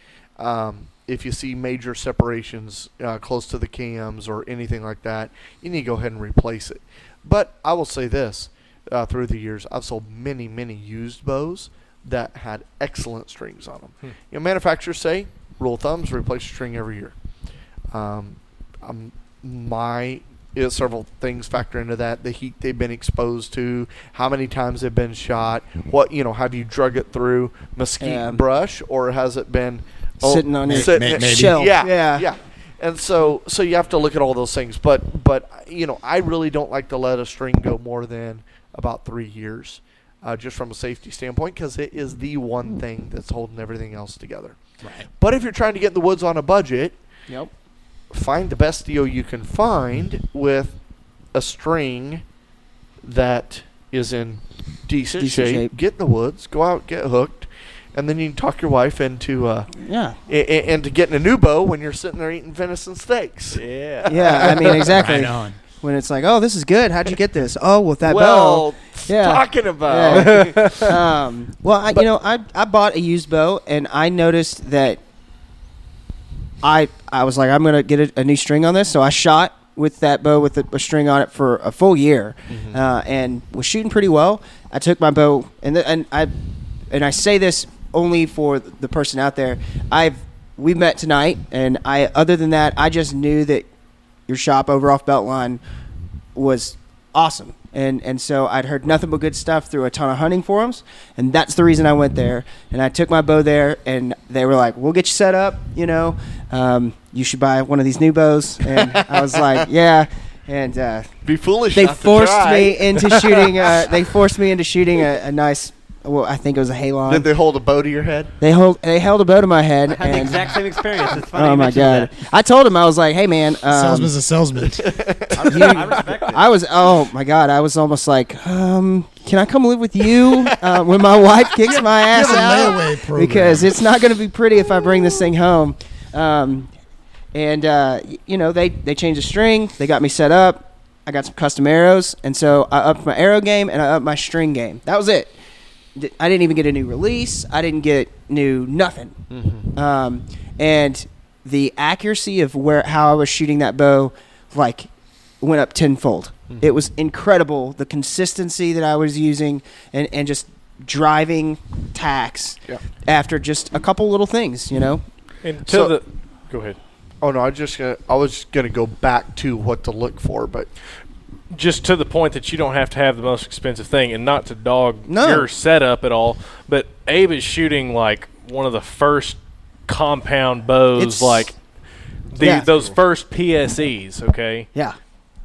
If you see major separations close to the cams or anything like that, you need to go ahead and replace it. But I will say this, through the years, I've sold many, many used bows that had excellent strings on them. You know, manufacturers say, rule of thumbs, replace your string every year. Several things factor into that: the heat they've been exposed to, how many times they've been shot, what, have you drug it through mesquite brush, or has it been sitting on your maybe. shelf? Yeah. And so you have to look at all those things. But I really don't like to let a string go more than about 3 years, just from a safety standpoint, because it is the one thing that's holding everything else together. Right. But if you're trying to get in the woods on a budget, Yep. find the best deal you can find with a string that is in decent shape. Get in the woods, go out, get hooked, and then you can talk your wife into into getting a new bow when you're sitting there eating venison steaks. Yeah. Yeah, I mean, exactly. Right on. When it's like, oh, this is good. How'd you get this? Oh, with that Well, bow. Yeah. talking about. Yeah. I bought a used bow, and I noticed that I was like, I'm going to get a new string on this. So I shot with that bow with a string on it for a full year, and was shooting pretty well. I took my bow, and I say this only for the person out there. We met tonight, and other than that, I just knew that your shop over off Beltline was awesome. And so I'd heard nothing but good stuff through a ton of hunting forums, and that's the reason I went there. And I took my bow there, and they were like, we'll get you set up, you should buy one of these new bows. And I was like, yeah. And Be foolish they not to forced try. me into shooting a nice, well, I think it was a Halon. Did they hold a bow to your head? They held a bow to my head. I had the and exact same experience. It's funny. oh you my mentioned god! that. I told him, I was like, "Hey man, Salesman's a salesman. I respect it. I was I was almost like, can I come live with you when my wife kicks my ass Give a out? layaway program. Because it's not going to be pretty if I bring this thing home." They changed the string. They got me set up. I got some custom arrows, and so I upped my arrow game and I upped my string game. That was it. I didn't even get a new release. I didn't get new nothing. And the accuracy of how I was shooting that bow, went up tenfold. It was incredible. The consistency that I was using and just driving tacks after just a couple little things, And go ahead. Oh no, I was gonna go back to what to look for, but Just to the point that you don't have to have the most expensive thing, and not to dog No. your setup at all, but Abe is shooting like one of the first compound bows, those first PSEs, okay? Yeah.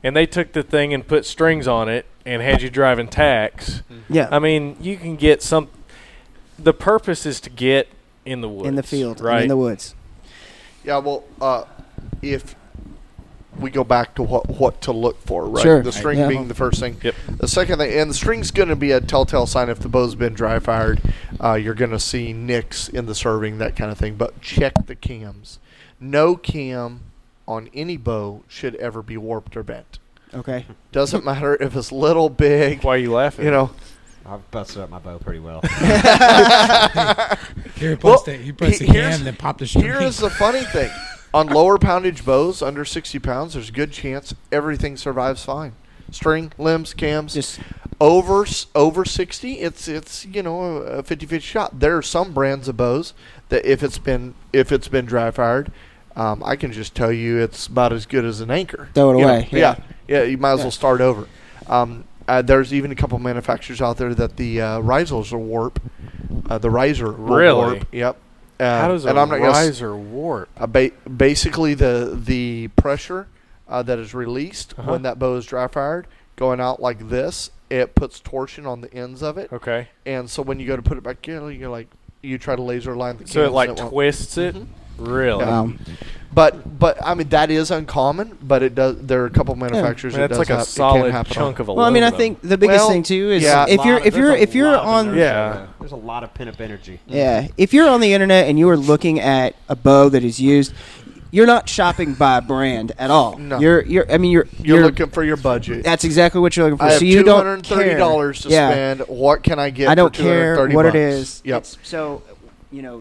And they took the thing and put strings on it and had you driving tacks. Yeah. I mean, you can get some. The purpose is to get in the woods, in the field, right? in the woods. yeah, well, if we go back to what to look for, right? Sure. The string Yeah. being the first thing. Yep. The second thing, and the string's going to be a telltale sign if the bow's been dry fired. You're going to see nicks in the serving, that kind of thing. But check the cams. No cam on any bow should ever be warped or bent. Okay. Doesn't matter if it's little, big. Why are you laughing? I've busted up my bow pretty well. He pressed the cam, then popped the string. Here's the funny thing. On lower poundage bows, under 60 pounds, there's a good chance everything survives fine. String, limbs, cams. Just Over 60, it's a 50-50 shot. There are some brands of bows that if it's been dry fired, I can just tell you it's about as good as an anchor. Throw it away. Yeah, you might as well start over. There's even a couple manufacturers out there that the risers will warp. The riser will Really? warp. Yep. How does a riser warp? Basically, the pressure that is released when that bow is dry fired going out like this, it puts torsion on the ends of it. Okay. And so when you go to put it back in, you try to laser line the cams. So it won't. twists it? Really? Yeah. But I mean that is uncommon. But it does. There are a couple manufacturers that That's does like a that. It solid can happen chunk on. of Well, I mean, I aluminum. think the biggest Well, thing too is yeah. if you're on There's a lot of pinup energy. if you're on the internet and you are looking at a bow that is used, you're not shopping by brand at all. No. You're looking for your budget. That's exactly what you're looking for. I have so you don't $230 to care. spend. What can I get? I don't for care $230 what it bucks? is. Yep. So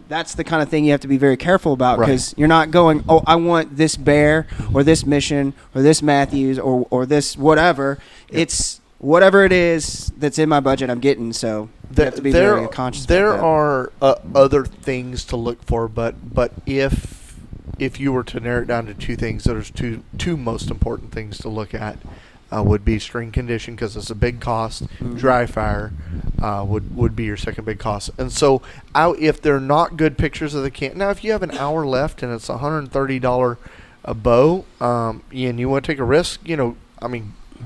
that's the kind of thing you have to be very careful about, Right. because you're not going, oh, I want this Bear or this Mission or this Matthews or this whatever. Yep. It's whatever it is that's in my budget I'm getting. So you have to be very conscious There about that. are other things to look for, but if you were to narrow it down to two things, there's two most important things to look at. Would be string condition, because it's a big cost. Mm-hmm. Dry fire would be your second big cost. And so if they're not good pictures of the camp, now if you have an hour left and it's $130 a bow, and you want to take a risk,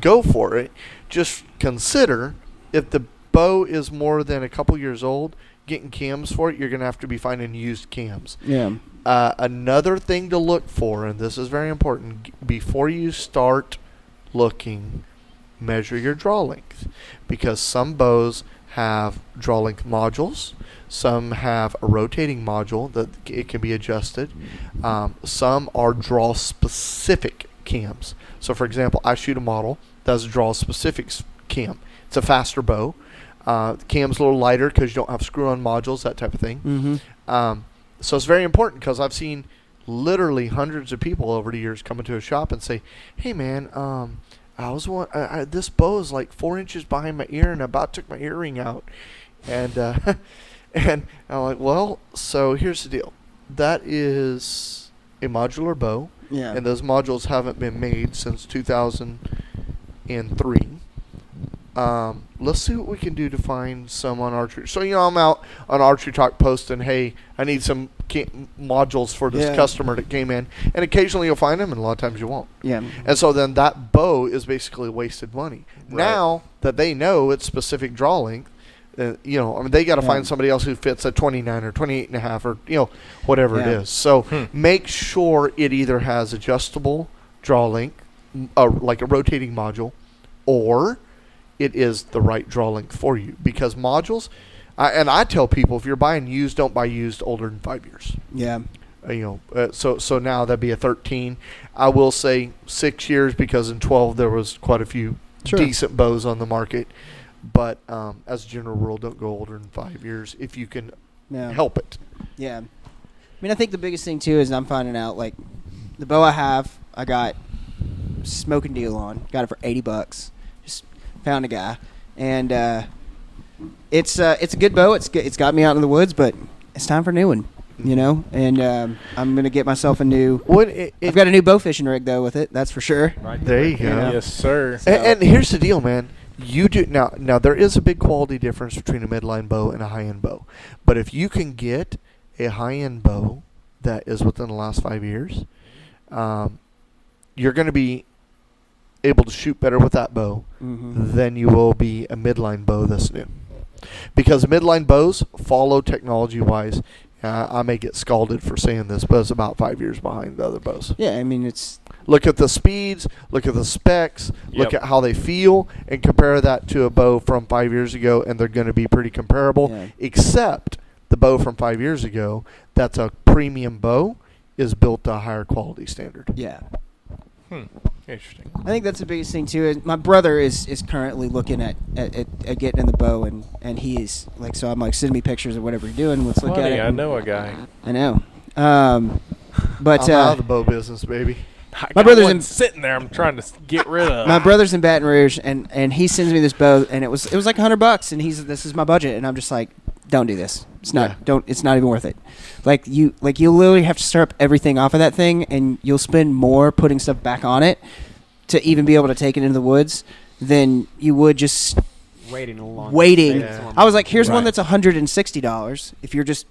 go for it. Just consider, if the bow is more than a couple years old, getting cams for it, you're going to have to be finding used cams. Yeah. Another thing to look for, and this is very important, before you start looking, measure your draw length, because some bows have draw length modules, some have a rotating module that it can be adjusted, some are draw specific cams. So for example, I shoot a model that's a draw specific cam. It's a faster bow. The cam's a little lighter because you don't have screw on modules, that type of thing. Mm-hmm. So it's very important, because I've seen literally hundreds of people over the years come into a shop and say, "Hey man, this bow is like 4 inches behind my ear, and I about took my earring out," and and I'm like, "Well, so here's the deal. That is a modular bow, Yeah. and those modules haven't been made since 2003. Let's see what we can do to find some on Archery." So, I'm out on Archery Talk posting, "Hey, I need some modules for this Yeah. customer that came in." And occasionally you'll find them, and a lot of times you won't. Yeah. And so then that bow is basically wasted money. Right. Now that they know its specific draw length, they got to Yeah. find somebody else who fits a 29 or 28 and a half or, whatever it Yeah. is. So make sure it either has adjustable draw length, like a rotating module, or it is the right draw length for you. Because modules, and I tell people, if you're buying used, don't buy used older than 5 years. Yeah. So now that'd be a 13. I will say 6 years, because in 12 there was quite a few Sure. decent bows on the market. But as a general rule, don't go older than 5 years if you can Yeah. help it. Yeah. I mean, I think the biggest thing too is I'm finding out, like, the bow I have, I got smoking deal on. Got it for $80. Just found a guy, and it's a good bow. It's got me out in the woods, but it's time for a new one. And I'm gonna get myself a new. I've got a new bow fishing rig though with it. That's for sure. Right. There you go. Yeah. Yes, sir. And here's the deal, man. You do now. There is a big quality difference between a midline bow and a high end bow. But if you can get a high end bow that is within the last 5 years, you're going to be able to shoot better with that bow Mm-hmm. than you will be a midline bow that's new. Because midline bows follow technology wise. I may get scalded for saying this, but it's about 5 years behind the other bows. Yeah, I mean it's. Look at the speeds, look at the specs, look Yep. at how they feel, and compare that to a bow from 5 years ago, and they're going to be pretty comparable, Yeah. except the bow from 5 years ago, that's a premium bow, is built to a higher quality standard. Yeah. Interesting. I think that's the biggest thing too. Is my brother is currently looking at getting in the bow, and he is like, so I'm like, send me pictures of whatever you're doing. Let's look at Funny, it. I know a guy. I know. But I'm out of the bow business, baby. I My got brother's one in- sitting there. I'm trying to get rid of. my brother's in Baton Rouge, and he sends me this bow, and it was like $100, and this is my budget, and I'm just like, don't do this. It's not it's not even worth it. Like you literally have to start up everything off of that thing, and you'll spend more putting stuff back on it to even be able to take it into the woods than you would just Waiting a long. waiting. Yeah. I was like, here's one Right. that's $160 if you're just.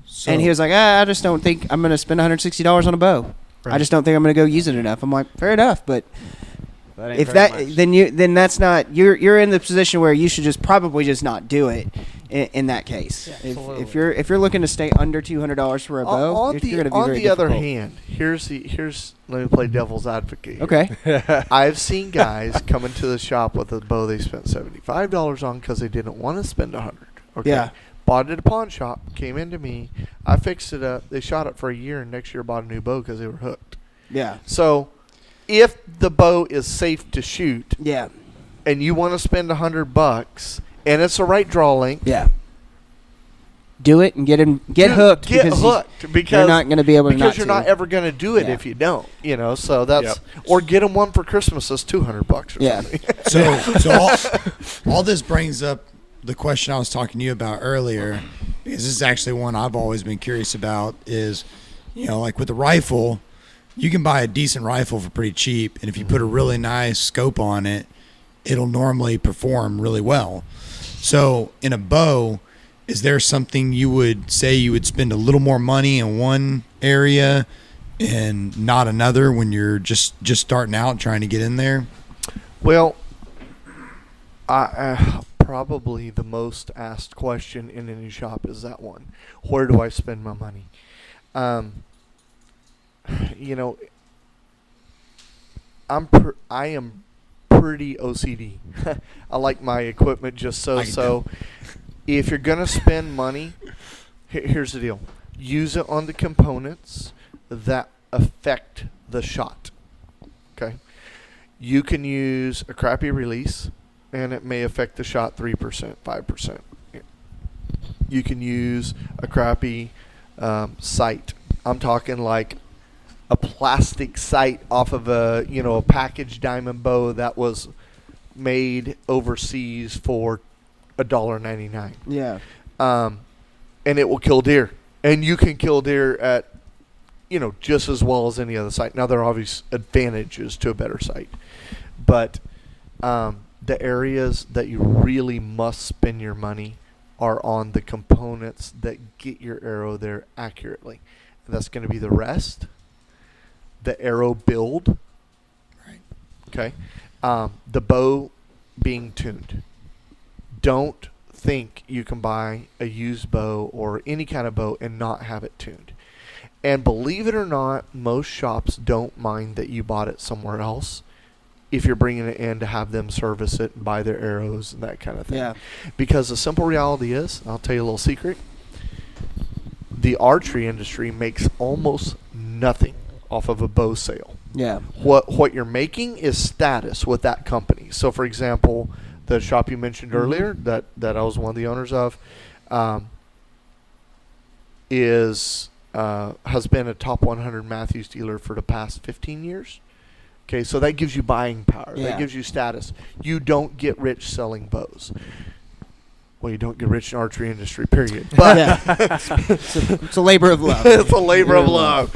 So, And he was like, I just don't think I'm going to spend $160 on a bow. I Right. just don't think I'm going to go use it enough. I'm like, fair enough, but That ain't if very that much. then that's not you're in the position where you should just probably just not do it in that case. If you're looking to stay under $200 for a bow, on you're the, going to be on very the other difficult. hand, here's let me play devil's advocate here. Okay. I've seen guys come into the shop with a bow they spent $75 on because they didn't want to spend $100. Okay. Yeah. Bought it at a pawn shop, came into me, I fixed it up, they shot it for a year, and next year bought a new bow because they were hooked. Yeah. So, if the bow is safe to shoot, Yeah. and you want to spend $100, and it's the right draw length, Yeah. do it and get hooked. Get because hooked because you're not going to be able to. Because you're not ever going to do it Yeah. if you don't. So that's or get them one for Christmas. That's $200 or Yeah. something. So all this brings up the question I was talking to you about earlier, because this is actually one I've always been curious about. Is like with a rifle, you can buy a decent rifle for pretty cheap, and if you put a really nice scope on it, it'll normally perform really well. So in a bow, is there something you would say you would spend a little more money in one area and not another when you're just starting out trying to get in there? Well, I probably the most asked question in any shop is that one. Where do I spend my money? I am pretty OCD. I like my equipment just so. If you're going to spend money, here's the deal. Use it on the components that affect the shot. Okay? You can use a crappy release, and it may affect the shot 3%, 5%. You can use a crappy sight. I'm talking like a plastic sight off of a packaged diamond bow that was made overseas for $1.99. Yeah. And it will kill deer. And you can kill deer at, just as well as any other sight. Now, there are obvious advantages to a better sight. But the areas that you really must spend your money are on the components that get your arrow there accurately. And that's going to be the rest, the arrow build, Right. Okay, the bow being tuned. Don't think you can buy a used bow or any kind of bow and not have it tuned. And believe it or not, most shops don't mind that you bought it somewhere else if you're bringing it in to have them service it and buy their arrows and that kind of thing. Yeah. Because the simple reality is, I'll tell you a little secret, the archery industry makes almost nothing off of a bow sale. Yeah. What you're making is status with that company. So, for example, the shop you mentioned earlier that I was one of the owners of has been a top 100 Matthews dealer for the past 15 years. Okay, so that gives you buying power. Yeah. That gives you status. You don't get rich selling bows. Well, you don't get rich in the archery industry, period. But Yeah. It's a labor of love. it's a labor of love.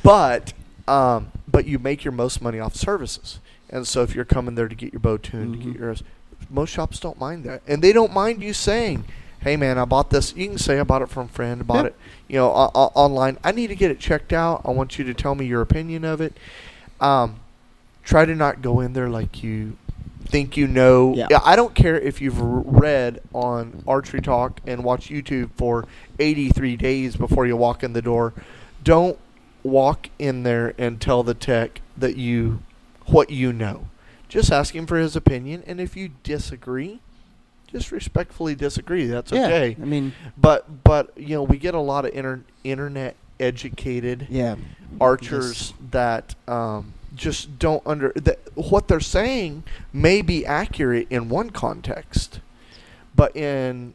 But you make your most money off services. And so if you're coming there to get your bow tuned, to get yours, most shops don't mind that. And they don't mind you saying, hey, man, I bought this. You can say I bought it from a friend, I bought it online. I need to get it checked out. I want you to tell me your opinion of it. Try to not go in there like you think you know. Yeah. I don't care if you've read on Archery Talk and watched YouTube for 83 days before you walk in the door. Don't walk in there and tell the tech that what you know. Just ask him for his opinion, and if you disagree, just respectfully disagree. That's okay. I mean, but we get a lot of internet educated archers that just don't what they're saying may be accurate in one context, but in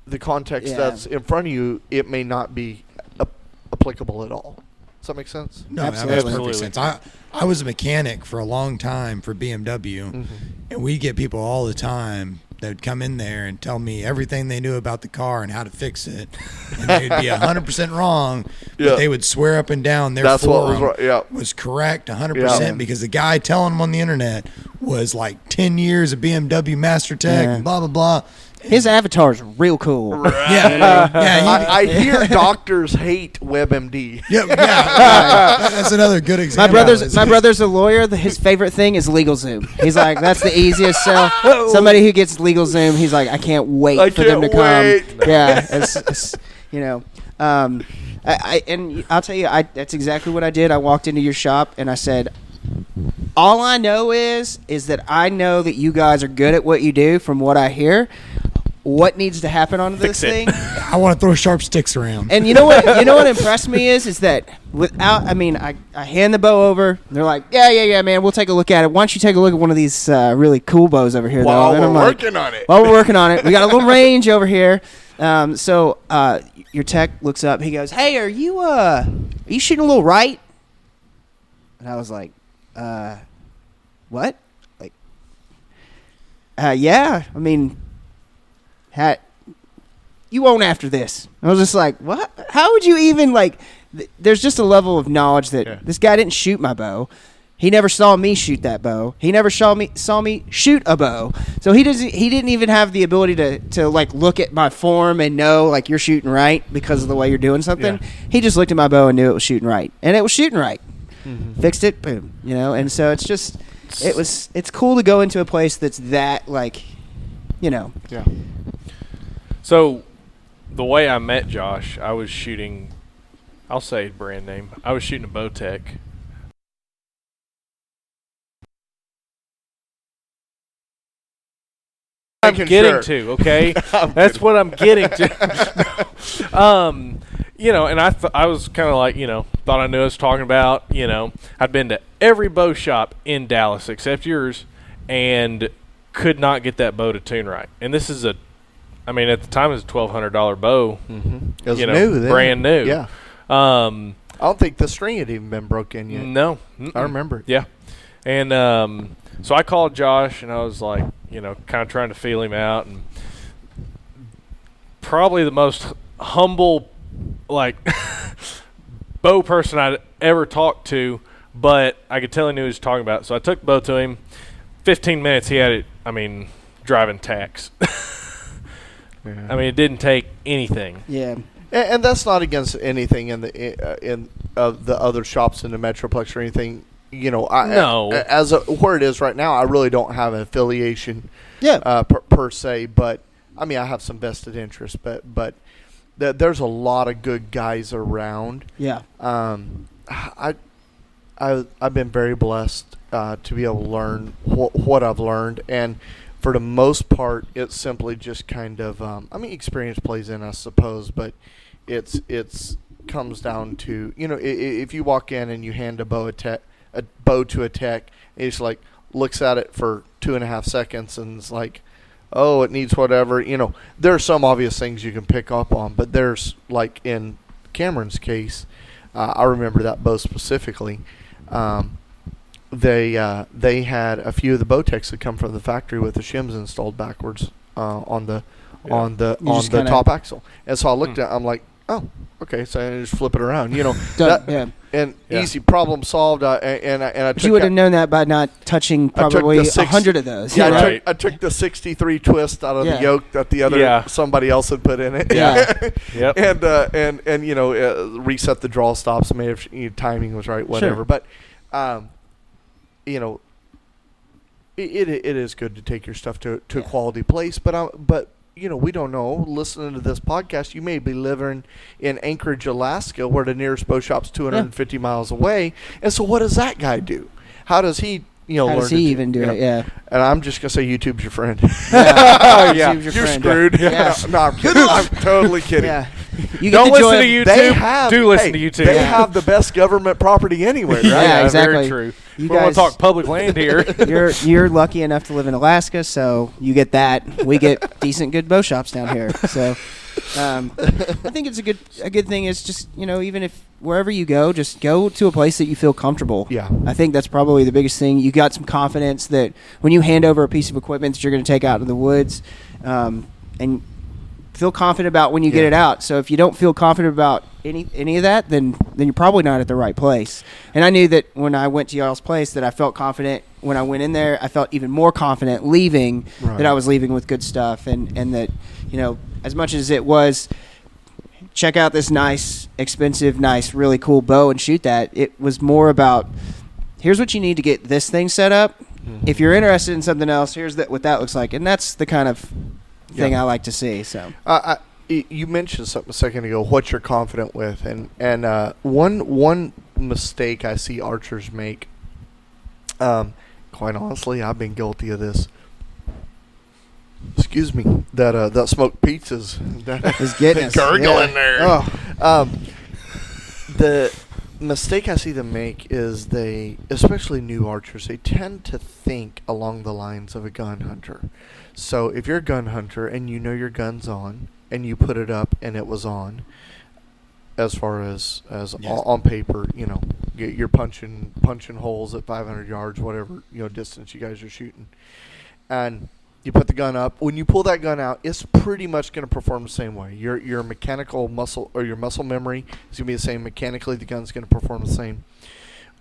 the context that's in front of you, it may not be applicable at all. Does that make sense? No, that makes perfect sense. I was a mechanic for a long time for BMW, and we get people all the time that would come in there and tell me everything they knew about the car and how to fix it. And they'd be 100% wrong, but they would swear up and down their forum was correct 100% because the guy telling them on the internet was like 10 years of BMW Master Tech and blah, blah, blah. his avatar's real cool. Right. I hear doctors hate WebMD. That's another good example. My brother's a lawyer. His favorite thing is LegalZoom. He's like, that's the easiest sell. Somebody who gets LegalZoom, he's like, I can't wait for them to come. Yeah, it's and I'll tell you, that's exactly what I did. I walked into your shop and I said, all I know is that I know that you guys are good at what you do from what I hear. what needs to happen on this Fix it. thing. I want to throw sharp sticks around. And you know what? You know what impressed me is that without, I mean, I hand the bow over. And they're like, yeah, man, we'll take a look at it. Why don't you take a look at one of these really cool bows over here? While though? And we're I'm like, working on it. While we're working on it, we got a little range over here. So your tech looks up. He goes, "Hey, are you shooting a little right?" And I was like, "What?" Like, yeah. I mean, you won't after this. I was just like, what? How would you even like? There's just a level of knowledge that this guy didn't shoot my bow. He never saw me shoot that bow. He never saw me shoot a bow. So he didn't even have the ability to like look at my form and know like you're shooting right because of the way you're doing something. Yeah. He just looked at my bow and knew it was shooting right, and it was shooting right. Mm-hmm. Fixed it, boom. And so it's cool to go into a place that's that like, Yeah. So, the way I met Josh, I was shooting, I'll say brand name, I was shooting a Bowtech. I'm getting to, okay? That's what I'm getting to. And I was kind of like, thought I knew what I was talking about. I'd been to every bow shop in Dallas except yours and could not get that bow to tune right. And this is at the time it was a $1,200 bow. Mm-hmm. It was new then. Brand new. Yeah. I don't think the string had even been broken yet. No. I remember. Yeah. And so I called Josh and I was like, kind of trying to feel him out, and probably the most humble, like, bow person I'd ever talked to, but I could tell he knew what he was talking about. So I took the bow to him. 15 minutes, he had it, driving tacks. Yeah. It didn't take anything. yeah. And that's not against anything in the other shops in the Metroplex or anything. No. As where it is right now, I really don't have an affiliation, Yeah. per se. But I have some vested interest. But there's a lot of good guys around. Yeah. I've been very blessed to be able to learn what I've learned, and for the most part, it's simply just kind of experience plays in, I suppose, but it's comes down to if you walk in and you hand a bow to a tech, and he just like looks at it for 2.5 seconds and is like, oh, it needs whatever. There are some obvious things you can pick up on, but there's like in Cameron's case, I remember that bow specifically. They had a few of the Bowtechs that come from the factory with the shims installed backwards on the top axle, and so I looked at it, I'm like, oh, okay, so I just flip it around, and easy problem solved. And I took You would have known that by not touching probably 100 of those. Yeah, Right. I took the 63 twist out of the yoke that the other somebody else had put in it. Yeah. Yep. and reset the draw stops, made sure timing was right, whatever. Sure. But it is good to take your stuff to a quality place. But we don't know. Listening to this podcast, you may be living in Anchorage, Alaska, where the nearest bow shop's 250 miles away. And so, what does that guy do? How does he, How learn? does he even do it? Yeah. And I'm just gonna say, YouTube's your friend. Yeah. You're friend. screwed. Yeah. No, I'm kidding. I'm totally kidding. Yeah. You Don't get listen joy to of- YouTube. Do listen to YouTube. They have the best government property anywhere, right? Yeah, exactly. Very true. You We want guys- to talk public land here. You're lucky enough to live in Alaska, so you get that. We get decent, good bow shops down here. So, I think it's a good thing. Is just even if wherever you go, just go to a place that you feel comfortable. Yeah. I think that's probably the biggest thing. You got some confidence that when you hand over a piece of equipment that you're going to take out in the woods, and feel confident about when you get it out. So if you don't feel confident about any of that, then you're probably not at the right place. And I knew that when I went to y'all's place that I felt confident when I went in there. I felt even more confident leaving, that I was leaving with good stuff, and that as much as it was check out this nice, expensive, nice, really cool bow and shoot that, it was more about here's what you need to get this thing set up. Mm-hmm. If you're interested in something else, here's what that looks like, and that's the kind of thing I like to see. So you mentioned something a second ago, what you're confident with, and one mistake I see archers make, quite honestly, I've been guilty of this. excuse me, that smoked pizza's It's getting us. gurgling there. Oh. The mistake I see them make is especially new archers, they tend to think along the lines of a gun hunter. So if you're a gun hunter and you know your gun's on and you put it up and it was on, as far as on paper, you're punching holes at 500 yards, whatever distance you guys are shooting, and you put the gun up. When you pull that gun out, it's pretty much going to perform the same way. Your mechanical muscle or your muscle memory is going to be the same. Mechanically, the gun's going to perform the same.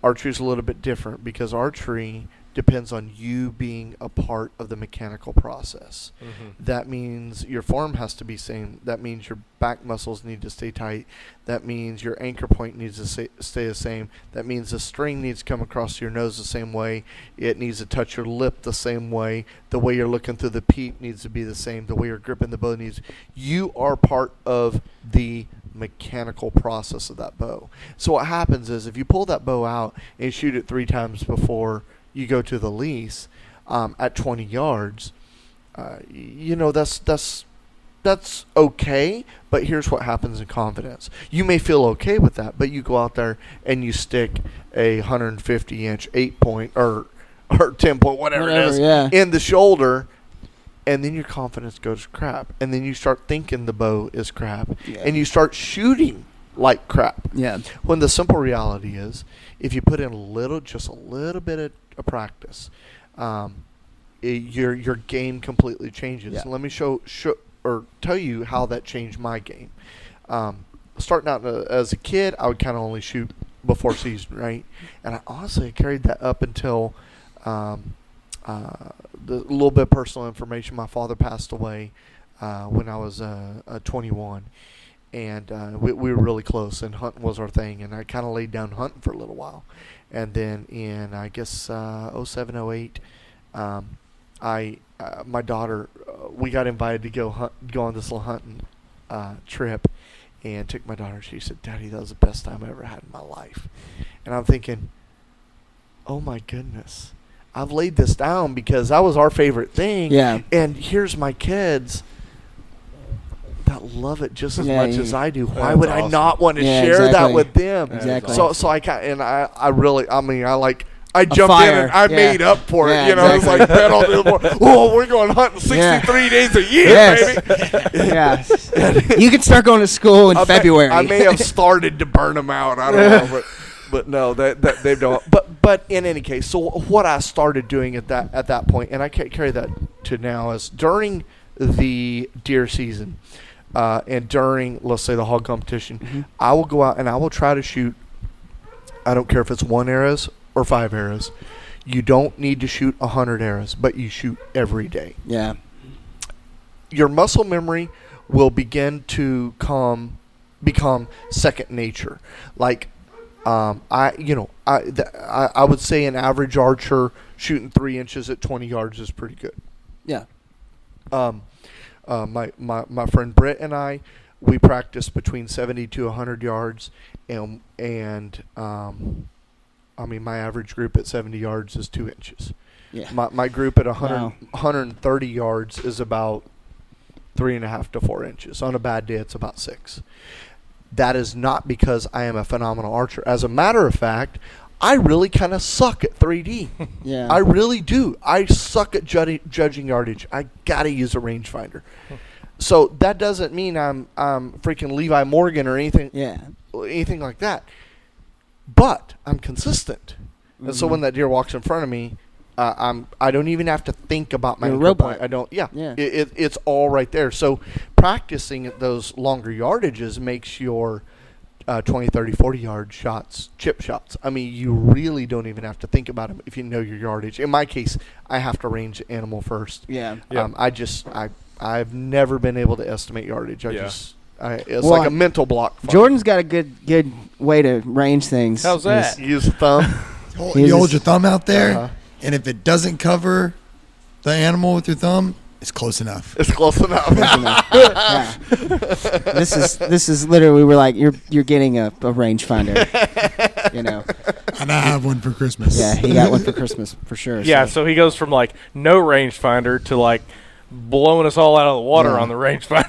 Archery is a little bit different because archery depends on you being a part of the mechanical process. Mm-hmm. That means your form has to be same. That means your back muscles need to stay tight. That means your anchor point needs to stay the same. That means the string needs to come across your nose the same way. It needs to touch your lip the same way. The way you're looking through the peep needs to be the same. The way you're gripping the bow needs. You are part of the mechanical process of that bow. So what happens is if you pull that bow out and shoot it 3 times before you go to the lease at 20 yards, that's okay, but here's what happens in confidence. You may feel okay with that, but you go out there and you stick a 150-inch 8-point or 10-point, whatever it is, in the shoulder, and then your confidence goes to crap. And then you start thinking the bow is crap, and you start shooting like crap. Yeah. When the simple reality is, if you put in just a little bit of practice, your game completely changes. Yeah. Let me show or tell you how that changed my game. Starting out as a kid, I would kind of only shoot before season, right? And I honestly carried that up until the little bit of personal information. My father passed away when I was 21. And we were really close, and hunting was our thing. And I kind of laid down hunting for a little while. And then in, I guess, 07, 08, my daughter, we got invited to go on this little hunting trip, and took my daughter. She said, "Daddy, that was the best time I ever had in my life." And I'm thinking, oh my goodness, I've laid this down because that was our favorite thing. Yeah. And here's my kids that love it just as much as I do. Why would I not want to share that with them? Exactly. So I jumped in and I made up for it. Exactly. It's like pedal to the board. Oh, we're going hunting 63 days a year, baby. Yeah. You can start going to school in February. I may have started to burn them out. I don't know, but no, that they don't. But in any case, so what I started doing at that point, and I carry that to now, is during the deer season. And during, let's say, the hog competition, I will go out and I will try to shoot. I don't care if it's 1 arrows or 5 arrows. You don't need to shoot 100 arrows, but you shoot every day. Yeah. Your muscle memory will begin to become second nature. Like, I would say an average archer shooting 3 inches at 20 yards is pretty good. Yeah. My friend Britt and I, we practice between 70 to 100 yards, and my average group at 70 yards is 2 inches. Yeah. My group at 130 yards is about 3.5 to 4 inches. On a bad day, it's about 6. That is not because I am a phenomenal archer. As a matter of fact, I really kind of suck at 3D. Yeah. I really do. I suck at judging yardage. I got to use a rangefinder. So that doesn't mean I'm freaking Levi Morgan or anything like that. But I'm consistent. Mm-hmm. And so when that deer walks in front of me, I don't even have to think about my anchor point. I don't. Yeah. It's all right there. So practicing at those longer yardages makes your 20, 30, 40-yard shots, chip shots. I mean, you really don't even have to think about them if you know your yardage. In my case, I have to range the animal first. Yeah. I've never been able to estimate yardage. It's like a mental block. Jordan's got a good way to range things. How's that? Use the thumb. You hold your thumb out there, and if it doesn't cover the animal with your thumb, it's close enough. It's close enough. Yeah. This is literally, we're like, you're getting a rangefinder. And I have one for Christmas. Yeah, he got one for Christmas for sure. Yeah, so he goes from like no rangefinder to like blowing us all out of the water Yeah. on the rangefinder.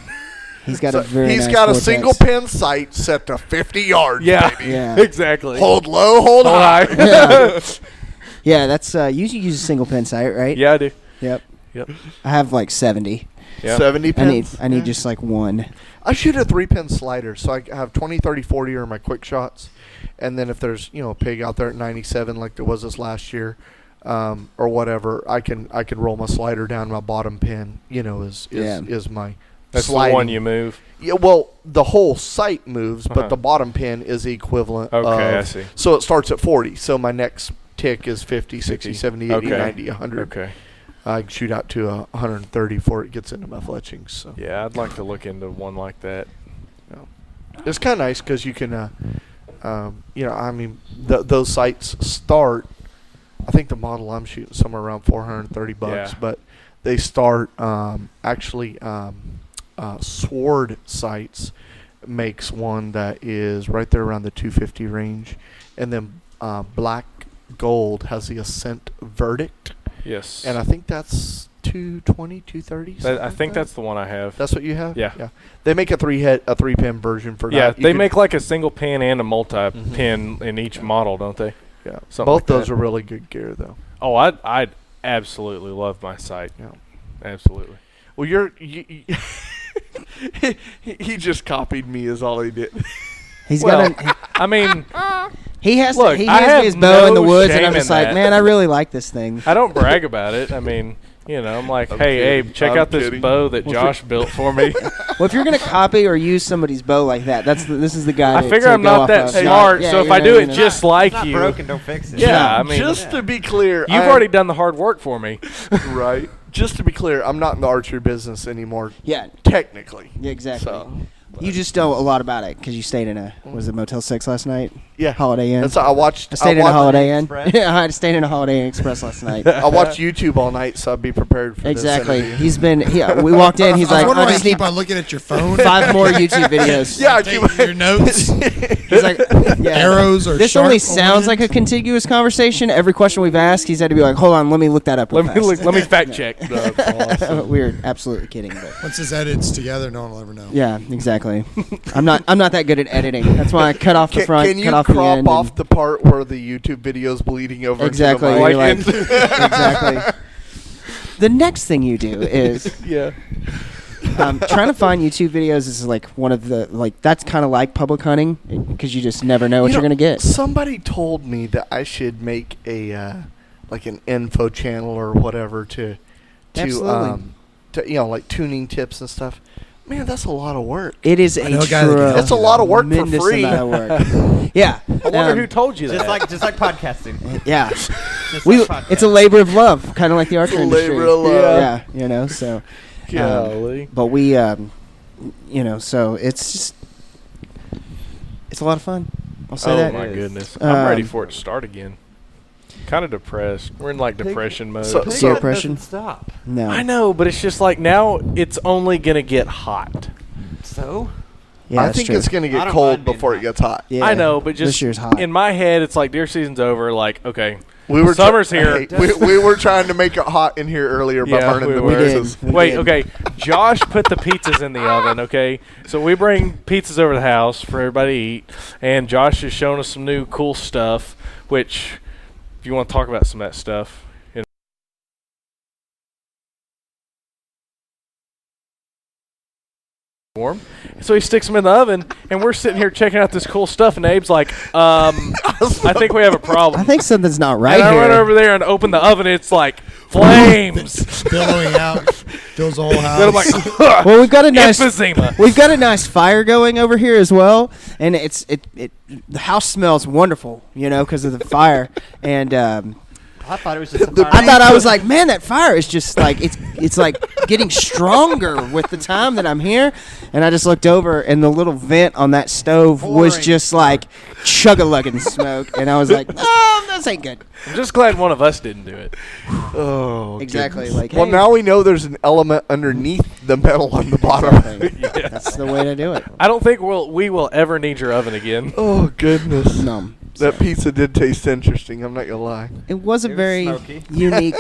He's got a very He's nice got a vortex. single pin sight set to 50 yards. Yeah, baby. Yeah. exactly. Hold low, hold high. Yeah. Yeah, that's you use a single pin sight, right? Yeah, I do. Yep. Yep. I have like 70. Yeah. 70 pins. I need just like one. I shoot a 3-pin slider, so I have 20, 30, 40 are my quick shots. And then if there's, a pig out there at 97 like there was this last year, or whatever, I can roll my slider down my bottom pin, is my That's sliding. the one you move. Yeah, well, the whole sight moves, but Uh-huh. the bottom pin is the equivalent Okay, of. I see. So it starts at 40. So my next tick is 50, 60, 70, 80, Okay. 90, 100. Okay. I can shoot out to 130 before it gets into my fletchings. So Yeah, I'd like to look into one like that. it's kind of nice because you can, those sights start. I think the model I'm shooting somewhere around $430, Yeah. but they start Sword Sights makes one that is right there around the 250 range, and then Black Gold has the Ascent Verdict, Yes. and I think that's 220, 230. I think that's the one I have. That's what you have. Yeah. Yeah. They make a 3-pin version for Yeah, that. You they could- make like a single pin and a multi-pin in each model, don't they? Yeah. something Both like those that. are really good gear, though. Oh, I'd absolutely love my sight. Yeah. Absolutely. Well, he just copied me is all he did. He's Well, got I mean, he has look, he I hands have me his bow in the no woods, and shame I'm just in like, that. man, I really like this thing. I don't brag about it. I mean, I'm like, I'm hey, kidding. Abe, check I'm out this kidding. bow that Josh built for me. Well, if you're gonna copy or use somebody's bow like that, this is the guy. I figure to I'm go not off that of. smart, Yeah, so if you I know, do you it know. just like It's not you, broken, don't fix it. Yeah, I mean, just to be clear, you've already done the hard work for me. right. Just to be clear, I'm not in the archery business anymore. Yeah, Technically. yeah, exactly. So, You just know a lot about it because you stayed in a Motel 6 last night, yeah. Holiday Inn. That's I watched. I stayed in a watched- Holiday Inn. Express? Yeah, I stayed in a Holiday Inn Express last night. I watched YouTube all night, so I'd be prepared for Exactly. this interview. We walked in. He's I was like, wondering I why just you need keep on looking at your phone. 5 more YouTube videos. Yeah, I Take your notes. He's like, yeah. Arrows or This sharp only sounds like a oriented? contiguous conversation. Every question we've asked, he's had to be like, hold on, let me look that up real Let me fast. let me fact check. That's awesome. We're absolutely kidding, but Once this edits together, no one will ever know. yeah, exactly. I'm not that good at editing. That's why I cut off the front, Can you cut off the crop end. off the part where the YouTube video's bleeding over? Exactly. Into the You're mic? like, exactly. The next thing you do is yeah. trying to find YouTube videos is like one of the that's kind of like public hunting because you just never know what you're gonna get. Somebody told me that I should make a like an info channel or whatever to Absolutely. like tuning tips and stuff. Man, that's a lot of work. It is I know a guy that can help That's a lot of work for tremendous free. amount of work. Yeah. I wonder who told you that. Just like podcasting. Yeah. Just We. like podcasting. It's a labor of love, kind of like the It's archery a industry. labor of love. Yeah. So. Golly. But we, so it's just, it's a lot of fun. I'll say Oh that. my It is. goodness. I'm ready Um, for it to start again. Kind of depressed. We're in like depression mode. so- Peer pressure. Stop. No. I know, but it's just like now it's only gonna get hot. So? Yeah, I that's think true. it's going to I get don't cold mind being before it hot. gets hot. Yeah. I know, but just this year's hot. in my head, it's like deer season's over. Like, okay, We were summer's here. Hey, we were trying to make it hot in here earlier by Yeah, burning we the were. pizzas. We Wait, did. okay. Josh put the pizzas in the oven, okay? So we bring pizzas over to the house for everybody to eat, and Josh is showing us some new cool stuff, which, if you want to talk about some of that stuff, warm. So he sticks them in the oven, and we're sitting here checking out this cool stuff, and Abe's like, I think we have a problem. I think something's not right and I here. run over there and open the oven, it's like flames. Billowing out, fills the whole house. Then I'm like, Well, we've got a nice emphysema. we've got a nice fire going over here as well, and the house smells wonderful, because of the fire. And I thought it was just I thought I was like, man, that fire is just like it's like getting stronger with the time that I'm here. And I just looked over, and the little vent on that stove was Pouring just like chug-a-lugging smoke, and I was like, oh, this ain't good. I'm just glad one of us didn't do it. Oh, Exactly. goodness. Like, Well, hey. now we know there's an element underneath the metal on the bottom. Yeah. That's the way to do it. I don't think we will ever need your oven again. Oh, goodness. No. That pizza did taste interesting. I'm not going to lie. It was a It was very smoky. unique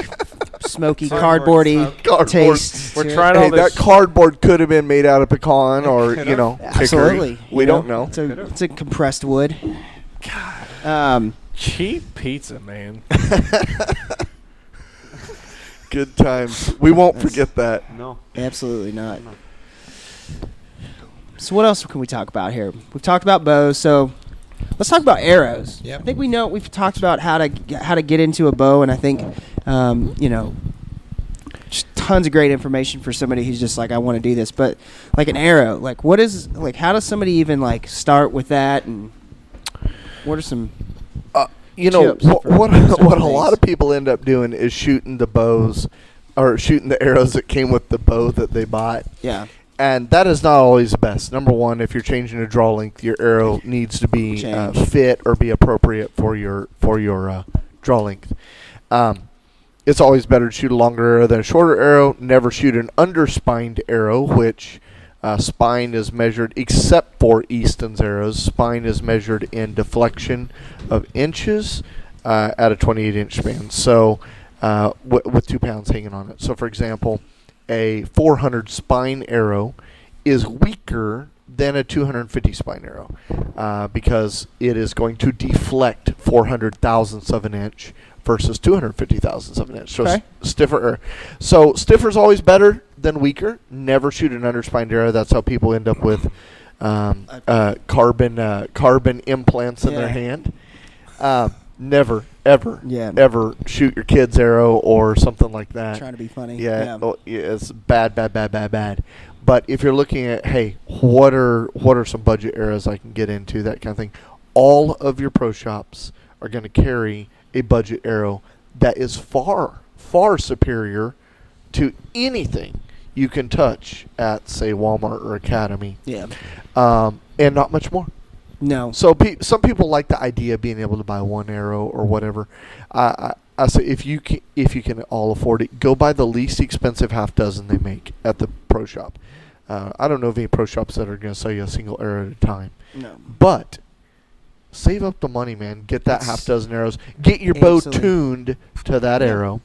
smoky, Cardboard cardboardy smoke. Cardboard. taste. We're to it. trying Hey, all this. that cardboard could have been made out of pecan or hickory. Absolutely. We You don't know. It's a compressed wood. Cheap pizza, man. Good times. We won't forget that. No. Absolutely not. So what else can we talk about here? We've talked about bows, so let's talk about arrows. Yep. I think we've talked about how to get into a bow, and I think just tons of great information for somebody who's just like, I want to do this. But like an arrow, like how does somebody even like start with that, and what are some tips for what certain a lot things? of people end up doing is shooting the bows or shooting the arrows that came with the bow that they bought. Yeah. And that is not always the best. Number one, if you're changing a draw length, your arrow needs to be Change. fit or be appropriate for your draw length. It's always better to shoot a longer arrow than a shorter arrow. Never shoot an underspined arrow, which spine is measured, except for Easton's arrows. Spine is measured in deflection of inches at a 28-inch span. So with 2 pounds hanging on it. So, for example, a 400 spine arrow is weaker than a 250 spine arrow because it is going to deflect 400 thousandths of an inch versus 250 thousandths of an inch. So Okay. stiffer. So stiffer's always better than weaker. Never shoot an underspined arrow. That's how people end up with carbon implants in their Yeah. hand. Never, ever, Yeah. ever shoot your kid's arrow or something like that. Trying to be funny. Yeah, oh, yeah, it's bad. But if you're looking at, hey, what are some budget arrows I can get into, that kind of thing, all of your pro shops are going to carry a budget arrow that is far, far superior to anything you can touch at, say, Walmart or Academy, Yeah. and not much more. No. So some people like the idea of being able to buy one arrow or whatever. I say if you can all afford it, go buy the least expensive half dozen they make at the pro shop. I don't know of any pro shops that are going to sell you a single arrow at a time. No. But save up the money, man. Get that half dozen arrows. Get your bow Absolutely. tuned to that Yeah. arrow.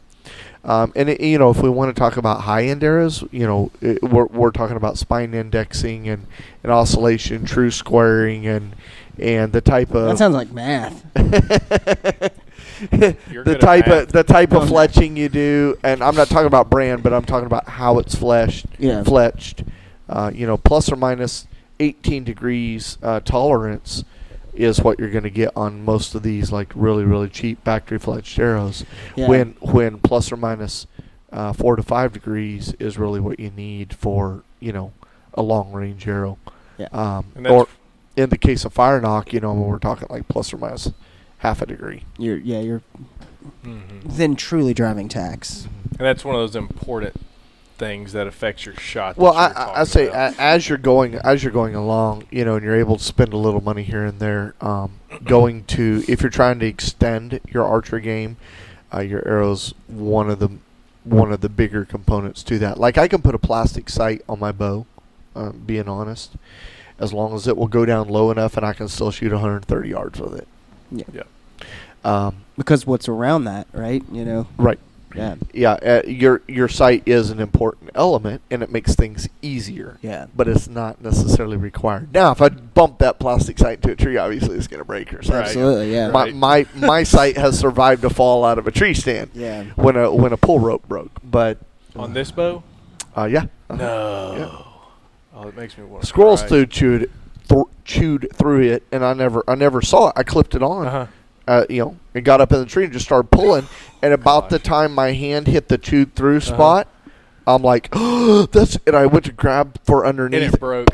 If we want to talk about high-end arrows, we're talking about spine indexing and oscillation, true squaring, and the type of That sounds like math. You're the good at type math. of the type of fletching you do. And I'm not talking about brand, but I'm talking about how it's fletched. Yeah. Plus or minus 18 degrees tolerance is what you're going to get on most of these, like really, really cheap factory fletched arrows. Yeah. When plus or minus 4 to 5 degrees is really what you need for a long range arrow. Yeah. And that's- Or in the case of fire knock, we're talking like plus or minus half a degree. You're Mhm. then truly driving tax. And that's one of those important things that affects your shot. that Well, you were I talking say about. as you're going along, and you're able to spend a little money here and there, if you're trying to extend your archery game, your arrow's one of the bigger components to that. Like I can put a plastic sight on my bow, being honest, as long as it will go down low enough and I can still shoot 130 yards with it. Yeah. Because what's around that, right? Right. Yeah. Yeah, your sight is an important element, and it makes things easier. Yeah. But it's not necessarily required. Now, if I bump that plastic sight into a tree, obviously it's going to break or something. Right. Absolutely. Yeah. Right. My sight has survived a fall out of a tree stand Yeah. when a pull rope broke. But On this bow? yeah, No. Yeah. Oh, it makes me want to squirrels cry. chewed through it, and I never saw it. I clipped it on. Uh-huh. It got up in the tree and just started pulling. And about the Gosh. time my hand hit the chewed through spot, I'm like, oh, that's. And I went to grab for And underneath. it broke.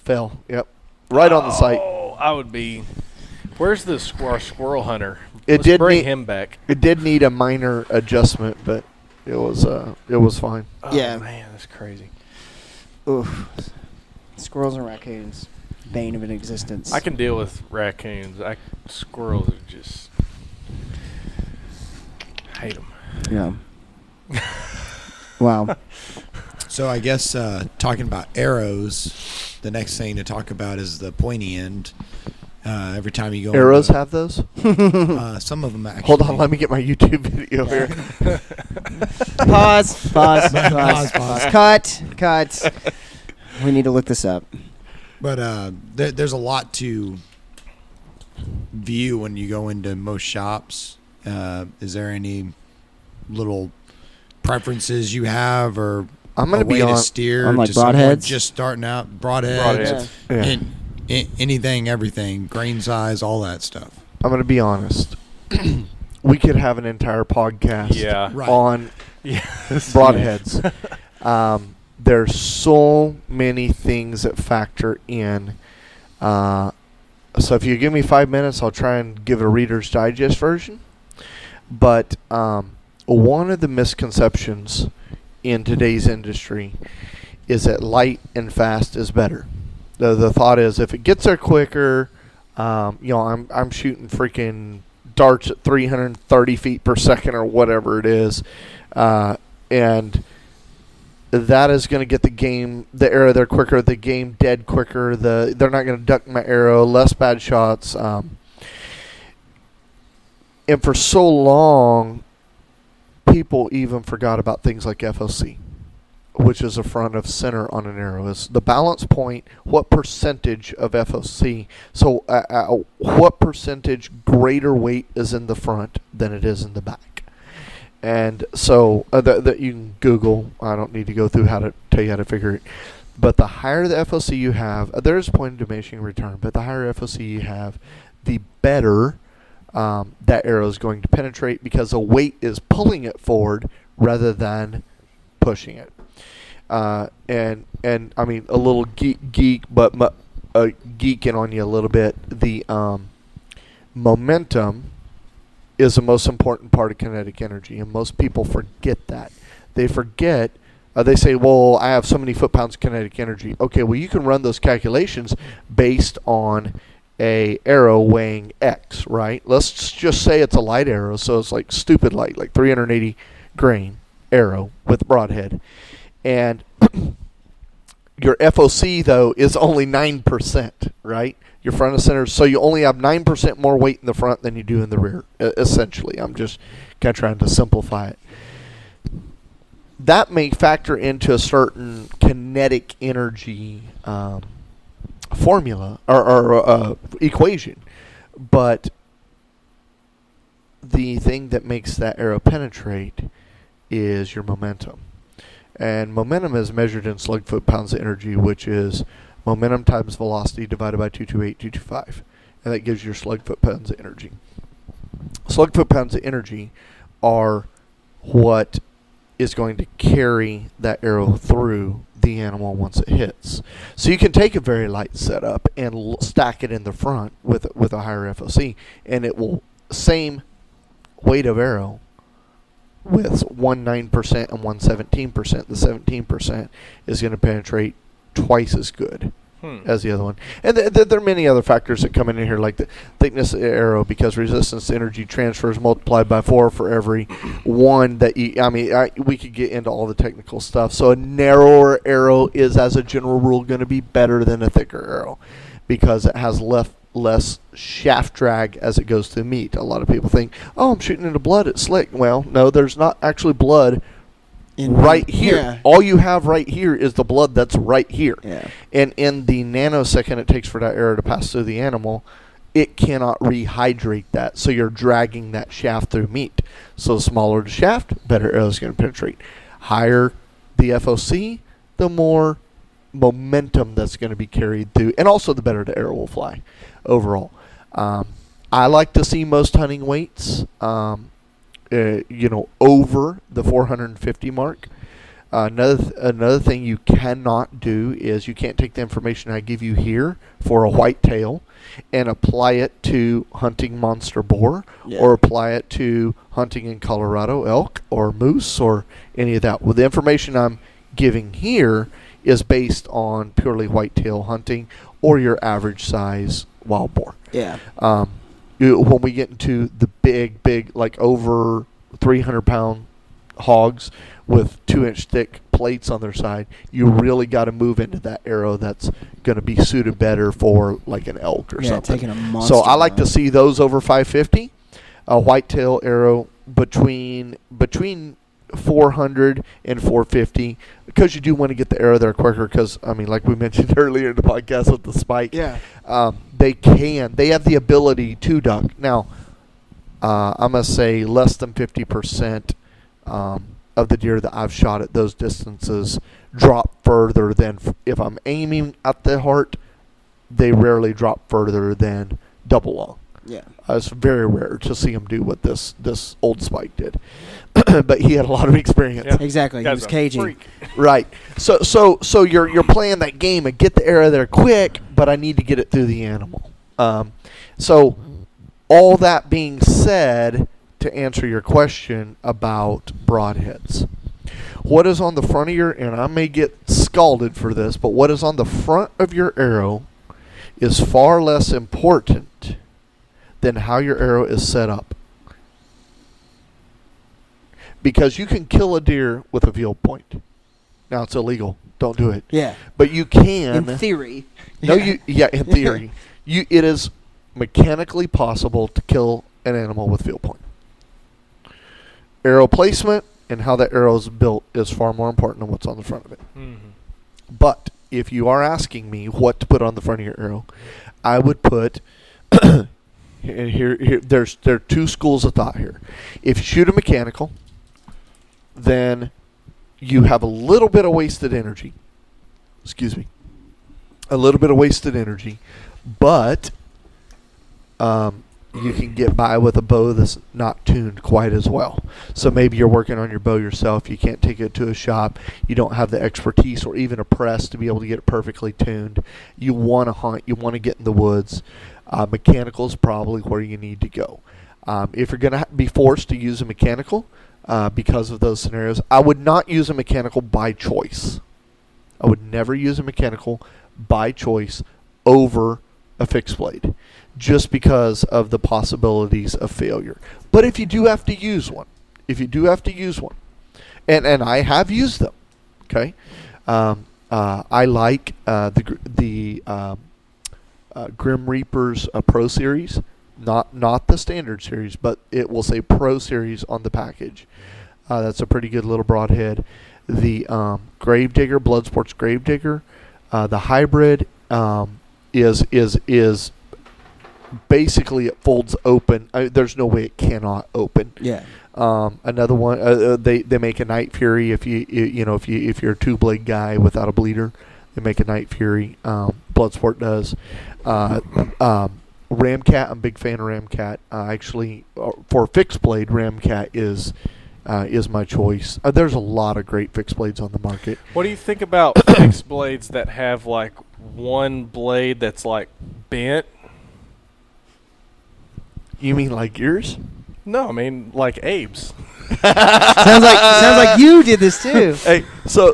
Fell. Yep. Right on the sight. Oh, I would be. Where's the squirrel hunter? It Let's did bring need- him back. It did need a minor adjustment, but it was fine. Oh, Yeah. man, that's crazy. Oof. Squirrels and raccoons, bane of an existence. I can deal with raccoons. Squirrels are just hate them. Yeah. Wow. So I guess talking about arrows, the next thing to talk about is the pointy end. Every time you go, Arrows have those? some of them actually. Hold on, let me get my YouTube video here. Pause. Cut. We need to look this up. But there's a lot to view when you go into most shops. Is there any little preferences you have, or I'm going to be to on steer on like to someone broadheads? just starting out? Broadheads, Broadheads. Yeah. anything, everything, grain size, all that stuff. I'm going to be honest. We could have an entire podcast Yeah. Right. on Yes. broadheads. There's so many things that factor in. So if you give me 5 minutes, I'll try and give a Reader's Digest version. But one of the misconceptions in today's industry is that light and fast is better. The thought is if it gets there quicker, I'm shooting freaking darts at 330 feet per second or whatever it is, and that is going to get the arrow there quicker, the game dead quicker. They're not going to duck my arrow, less bad shots. And for so long, people even forgot about things like FOC, which is a front of center on an arrow. Is the balance point, what percentage of FOC, so what percentage greater weight is in the front than it is in the back. And so that you can Google. I don't need to go through how to tell you how to figure it. But the higher the FOC you have, there's a point of diminishing return, but the higher FOC you have, the better that arrow is going to penetrate, because the weight is pulling it forward rather than pushing it. And I mean, a little geek, but geeking on you a little bit. The momentum is the most important part of kinetic energy, and most people forget that. They forget. They say, well, I have so many foot-pounds of kinetic energy. Okay, well, you can run those calculations based on a arrow weighing X, right? Let's just say it's a light arrow, so it's like stupid light, like 380 grain arrow with broadhead. And your FOC, though, is only 9%, right? Your front and center. So you only have 9% more weight in the front than you do in the rear, essentially. I'm just kind of trying to simplify it. That may factor into a certain kinetic energy formula or equation. But the thing that makes that arrow penetrate is your momentum. And momentum is measured in slug foot-pounds of energy, which is momentum times velocity divided by 228, and that gives you your slug foot-pounds of energy. Slug foot-pounds of energy are what is going to carry that arrow through the animal once it hits. So you can take a very light setup and stack it in the front with a higher FOC, and it will, same weight of arrow, with 9% and 17%. The 17% is going to penetrate twice as good as the other one. And there are many other factors that come in here, like the thickness of the arrow, because resistance to energy transfer is multiplied by 4 for every one that you, we could get into all the technical stuff. So a narrower arrow is, as a general rule, going to be better than a thicker arrow because it has less shaft drag as it goes to the meat. A lot of people think, oh, I'm shooting into blood, it's slick. Well, no, there's not actually blood right here. Yeah. All you have right here is the blood that's right here. Yeah. And in the nanosecond it takes for that arrow to pass through the animal, it cannot rehydrate that. So you're dragging that shaft through meat. So the smaller the shaft, better arrow is going to penetrate. Higher the FOC, the more momentum that's going to be carried through, and also the better the arrow will fly overall. I like to see most hunting weights over the 450 mark. Another thing you cannot do is you can't take the information I give you here for a whitetail and apply it to hunting monster boar, or apply it to hunting in Colorado elk or moose or any of that. Well, the information I'm giving here is based on purely whitetail hunting or your average size wild boar. Yeah. When we get into the big, like over 300-pound hogs with 2-inch thick plates on their side, you really got to move into that arrow that's going to be suited better for like an elk or something. Taking a monster. So I like to run. see those over 550. A whitetail arrow between 400 and 450, because you do want to get the arrow there quicker. Because I mean, like we mentioned earlier in the podcast with the spike, they have the ability to duck. Now, I'm gonna say less than 50% of the deer that I've shot at those distances drop further than if I'm aiming at the heart. They rarely drop further than double long. Yeah. It's very rare to see him do what this old spike did, but he had a lot of experience. Yeah. Exactly. He Guy's was a caging. freak. Right. So you're playing that game and get the arrow there quick, but I need to get it through the animal. So all that being said, to answer your question about broadheads, what is on the front of your, and I may get scalded for this, but what is on the front of your arrow is far less important than how your arrow is set up. Because you can kill a deer with a field point. Now it's illegal. Don't do it. Yeah. But you can. In theory. In theory. It is mechanically possible to kill an animal with field point. Arrow placement and how that arrow is built is far more important than what's on the front of it. Mm-hmm. But if you are asking me what to put on the front of your arrow, I would put there are two schools of thought here. If you shoot a mechanical, then you have a little bit of wasted energy. Excuse me. A little bit of wasted energy, but you can get by with a bow that's not tuned quite as well. So maybe you're working on your bow yourself. You can't take it to a shop. You don't have the expertise or even a press to be able to get it perfectly tuned. You want to hunt. You want to get in the woods. Mechanical is probably where you need to go. If you're going to be forced to use a mechanical because of those scenarios, I would not use a mechanical by choice. I would never use a mechanical by choice over a fixed blade, just because of the possibilities of failure. But if you do have to use one, and I have used them, okay, I like the Grim Reaper's Pro Series, not the standard series, but it will say Pro Series on the package. That's a pretty good little broadhead. The Gravedigger, Bloodsport's Gravedigger, the hybrid is basically it folds open. There's no way it cannot open. Yeah. Another one, they make a Night Fury if if you're a 2-blade guy without a bleeder, they make a Night Fury. Bloodsport does. Ramcat, I'm a big fan of Ramcat. Actually, for fixed blade, Ramcat is my choice. There's a lot of great fixed blades on the market. What do you think about fixed blades that have like one blade that's like bent? You mean like yours? No, I mean like Abe's. sounds like you did this too. Hey, so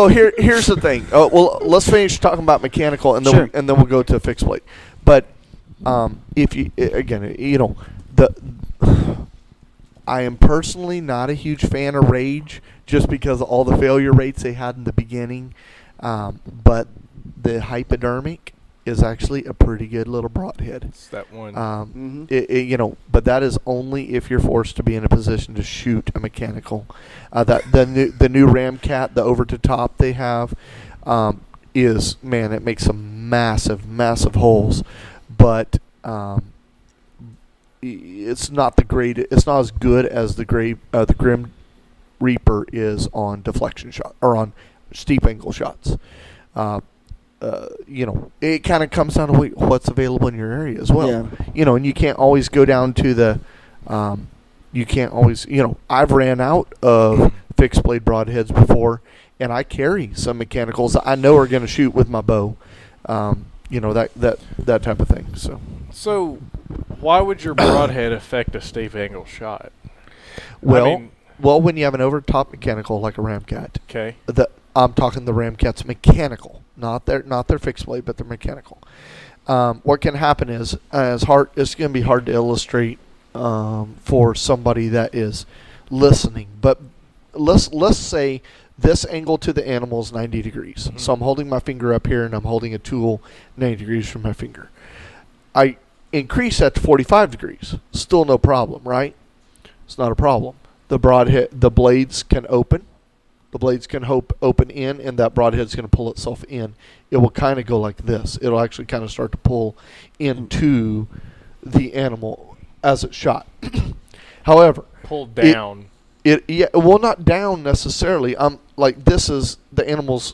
here's the thing. Well, let's finish talking about mechanical, and then Sure. and then we'll go to a fixed blade. But if you again, I am personally not a huge fan of Rage, just because of all the failure rates they had in the beginning. But the hypodermic is actually a pretty good little broadhead. It's that one. But that is only if you're forced to be in a position to shoot a mechanical. That the new Ramcat, the over to top they have, is, man, it makes some massive holes, but it's not the great. It's not as good as the Grim Reaper is on deflection shot or on steep angle shots. It kind of comes down to what's available in your area as well. Yeah. And you can't always go down to the, I've ran out of fixed blade broadheads before, and I carry some mechanicals I know are going to shoot with my bow, that type of thing. So why would your broadhead affect a steep angle shot? Well, when you have an over top mechanical like a Ramcat, Okay. I'm talking the Ramcat's mechanical, not their fixed blade, but their mechanical. What can happen is it's going to be hard to illustrate for somebody that is listening. But let's say this angle to the animal is 90 degrees. Mhm. So I'm holding my finger up here and I'm holding a tool 90 degrees from my finger. I increase that to 45 degrees. Still no problem, right? It's not a problem. The blades can open. The blades can open in, and that broadhead's going to pull itself in. It will kind of go like this. It'll actually kind of start to pull into the animal as it's shot. However, Pull down. Well, not down necessarily. Like this is the animal's.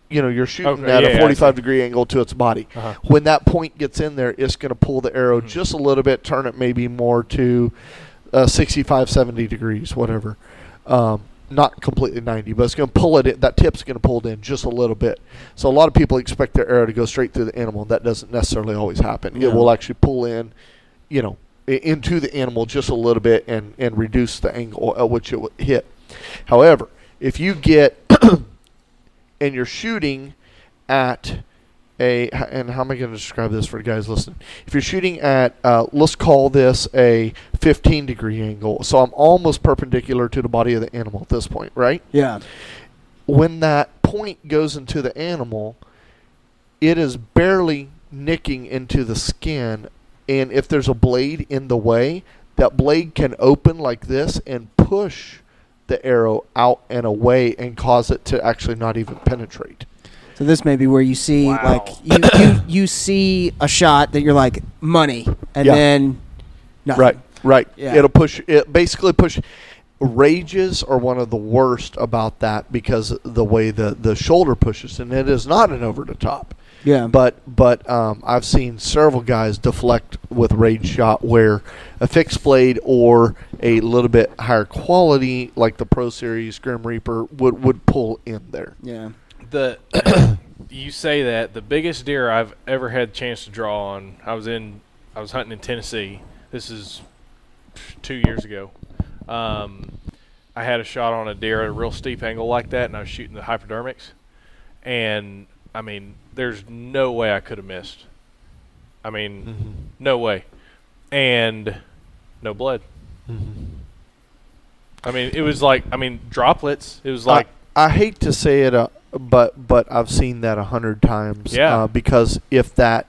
You're shooting at a 45-degree angle to its body. Uh-huh. When that point gets in there, it's going to pull the arrow just a little bit, turn it maybe more to 65, 70 degrees, whatever. Not completely 90, but it's going to pull it in. That tip's going to pull it in just a little bit. So a lot of people expect their arrow to go straight through the animal. That doesn't necessarily always happen. Yeah. It will actually pull in, into the animal just a little bit and reduce the angle at which it would hit. However, if you get and you're shooting at and how am I going to describe this for the guys listening? If you're shooting at, let's call this a 15-degree angle, so I'm almost perpendicular to the body of the animal at this point, right? Yeah. When that point goes into the animal, it is barely nicking into the skin, and if there's a blade in the way, that blade can open like this and push the arrow out and away and cause it to actually not even penetrate. So this may be where you see Wow. like you see a shot that you're like money, and Yeah. then nothing. Right. Yeah. It'll push. It basically push. Rages are one of the worst about that because the way the shoulder pushes, and it is not an over the top. Yeah. But I've seen several guys deflect with rage shot where a fixed blade or a little bit higher quality, like the Pro Series Grim Reaper, would pull in there. Yeah. You say that the biggest deer I've ever had a chance to draw on, I was hunting in Tennessee. This is 2 years ago. I had a shot on a deer at a real steep angle like that, and I was shooting the hypodermics. And I mean, there's no way I could have missed. I mean, no way. And no blood. I mean, it was like, droplets. It was like, I hate to say it, but I've seen that 100 times. Yeah. Because if that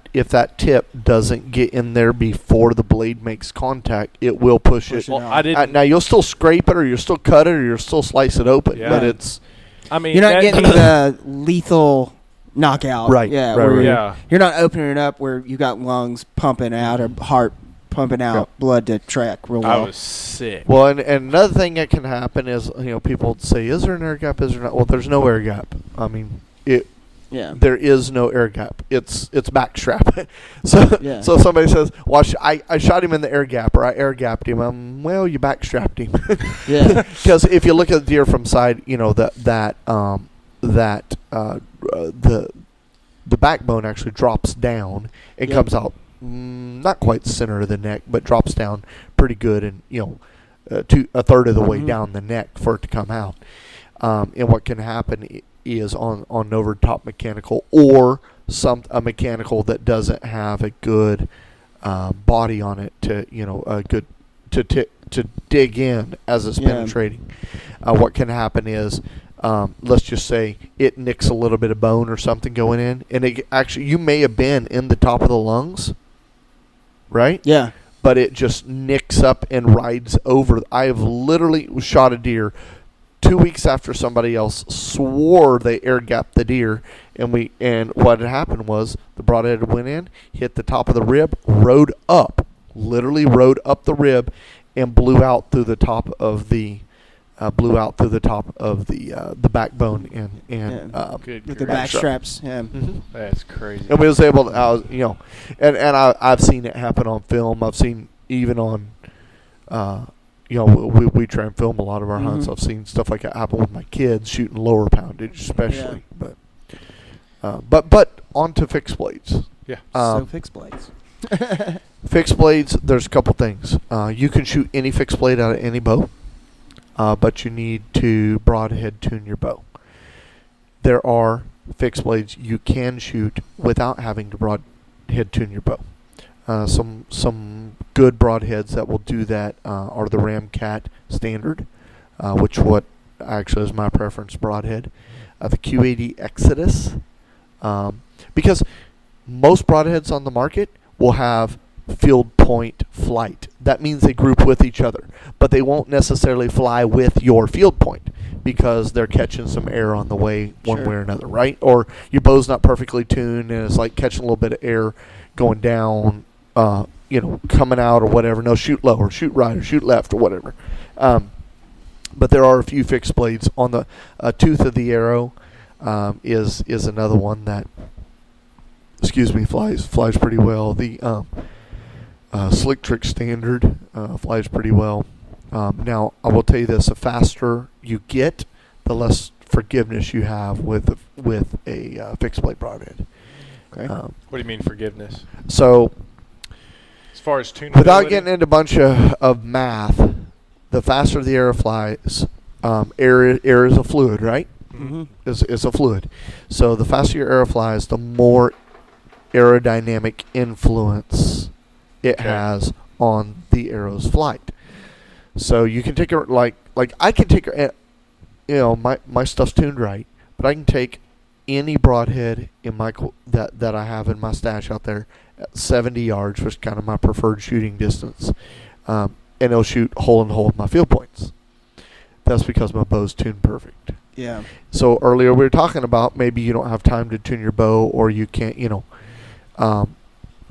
tip doesn't get in there before the blade makes contact, it will push it. Well, I didn't. Now you'll still scrape it, or you'll still cut it, or you'll still slice it open. Yeah. But it's I mean, You're not getting the lethal knockout. Right, Yeah. right, where right. Yeah. You're not opening it up where you got lungs pumping out or heart pumping out blood to track real I well. was sick. well, and another thing that can happen is people say, "Is there an air gap? Is there not?" Well, there's no air gap. I mean, Yeah. there is no air gap. It's backstrap. so Yeah. so if somebody says, "Well, I shot him in the air gap, or I air gapped him," well, you backstrapped him. Yeah. Because if you look at the deer from side, the backbone actually drops down and Yep. comes out not quite center of the neck, but drops down pretty good, and to a third of the way Mhm. down the neck for it to come out. And what can happen is on over top mechanical or a mechanical that doesn't have a good body on it to a good to dig in as it's Yeah. penetrating. What can happen is let's just say it nicks a little bit of bone or something going in, and it actually, you may have been in the top of the lungs, right? Yeah. But it just nicks up and rides over. I have literally shot a deer 2 weeks after somebody else swore they air gapped the deer, and what had happened was the broadhead went in, hit the top of the rib, literally rode up the rib, and blew out through the top of the backbone and Good With the grief. back straps. Yeah. That's crazy. and we was able to, and I've seen it happen on film. I've seen even on, we try and film a lot of our hunts. Mhm. I've seen stuff like that happen with my kids shooting lower poundage, especially. But on to fixed blades. Yeah. So fixed blades. Fixed blades, there's a couple things. You can shoot any fixed blade out of any bow, but you need to broadhead tune your bow. There are fixed blades you can shoot without having to broadhead tune your bow. Some good broadheads that will do that are the Ramcat Standard, which actually is my preference broadhead. The Q80 Exodus, because most broadheads on the market will have field point flight. That means they group with each other, but they won't necessarily fly with your field point because they're catching some air on the way one way or another, right? Or your bow's not perfectly tuned and it's like catching a little bit of air going down, coming out or whatever. No, shoot low or shoot right or shoot left or whatever. But there are a few fixed blades on the tooth of the arrow. Is another one that, flies pretty well. The Slick Trick Standard flies pretty well. Now, I will tell you this: the faster you get, the less forgiveness you have with a fixed blade broadhead. Okay. What do you mean forgiveness? So, as far as tunability, without getting into a bunch of math, the faster the arrow flies, air is a fluid, right? Mm-hmm. Is a fluid. So the faster your arrow flies, the more aerodynamic influence it has on the arrow's flight. So you can take like I can take my stuff's tuned right, but I can take any broadhead in my that I have in my stash out there at 70 yards, which is kind of my preferred shooting distance, and it'll shoot hole in hole with my field points. That's because my bow's tuned perfect. Yeah. So earlier we were talking about maybe you don't have time to tune your bow, or you can't,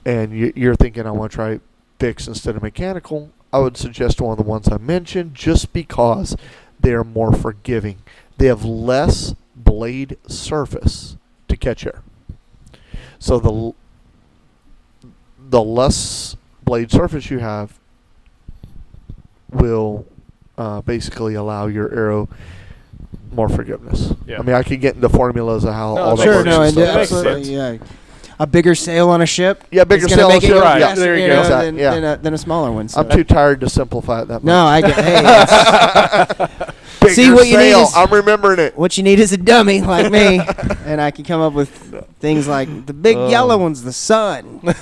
and you're thinking I want to try fixed instead of mechanical. I would suggest one of the ones I mentioned just because they are more forgiving. They have less blade surface to catch air. So the less blade surface you have will basically allow your arrow more forgiveness. Yeah. I mean, I could get into formulas of how No, all that Sure, works. no, and and stuff. makes absolutely, sense. yeah. A bigger sail on a ship. Yeah, bigger is gonna sail on make a it ship, go right. faster, There you go. than, Yeah. than a smaller one. So. I'm too tired to simplify it that much. No, I get. Hey, it's- Bigger See, what you need sail. is- I'm remembering it. what you need is a dummy like me, and I can come up with things like the big yellow one's the sun.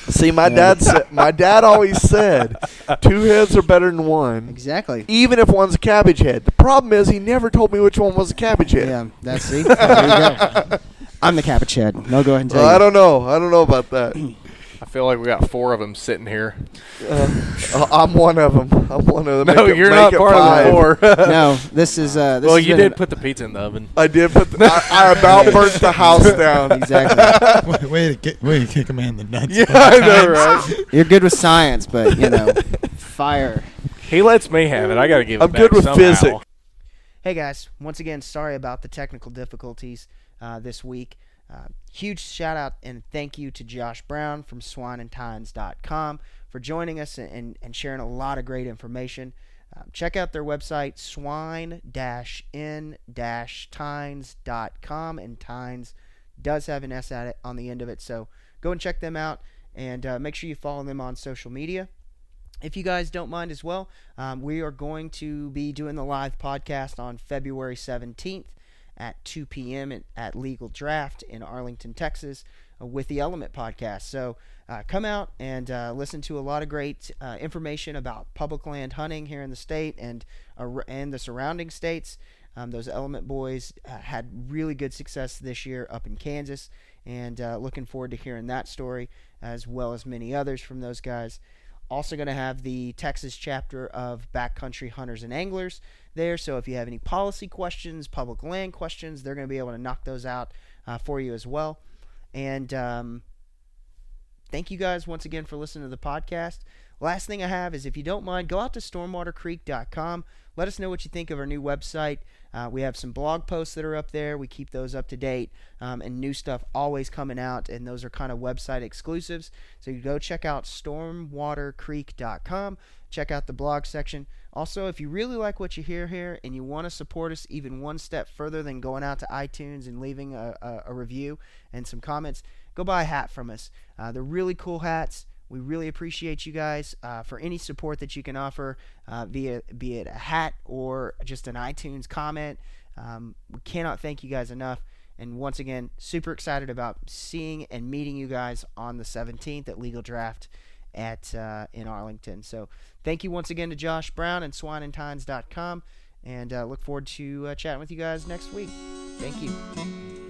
See, my dad always said 2 heads are better than one, Exactly. even if one's a cabbage head. The problem is he never told me which one was a cabbage head. Yeah, that's see. There you go. I'm the cabbage head. No, go ahead and tell Well, you. I don't know about that. I feel like we got 4 of them sitting here. I'm one of them. No, Make you're it not part five. of the 4. No, this is. This Well, has you been did put the pizza in the oven. I did put. I about burnt the house down. Exactly. Way to kick a man in the nuts. Yeah, I know, right? You're good with science, but fire. He lets me have it. I got to give it I'm back good with somehow. physics. Hey guys, once again, sorry about the technical difficulties this week. Huge shout out and thank you to Josh Brown from swineandtines.com for joining us and sharing a lot of great information. Check out their website, swine-in-tines.com, and Tines does have an S at it on the end of it, so go and check them out, and make sure you follow them on social media. If you guys don't mind as well, we are going to be doing the live podcast on February 17th at 2 p.m. at Legal Draft in Arlington, Texas, with the Element Podcast. So come out and listen to a lot of great information about public land hunting here in the state and the surrounding states. Those Element boys had really good success this year up in Kansas, and looking forward to hearing that story as well as many others from those guys. Also going to have the Texas chapter of Backcountry Hunters and Anglers there, so if you have any policy questions, public land questions, they're going to be able to knock those out for you as well. And thank you guys once again for listening to the podcast. Last thing I have is, if you don't mind, go out to stormwatercreek.com. Let us know what you think of our new website. We have some blog posts that are up there. We keep those up to date, and new stuff always coming out, and those are kind of website exclusives. So you go check out stormwatercreek.com. Check out the blog section. Also, if you really like what you hear here and you want to support us even one step further than going out to iTunes and leaving a review and some comments, go buy a hat from us. They're really cool hats. We really appreciate you guys for any support that you can offer, be it a hat or just an iTunes comment. We cannot thank you guys enough. And once again, super excited about seeing and meeting you guys on the 17th at Legal Draft in Arlington. So thank you once again to Josh Brown and swineandtines.com. and look forward to chatting with you guys next week. Thank you.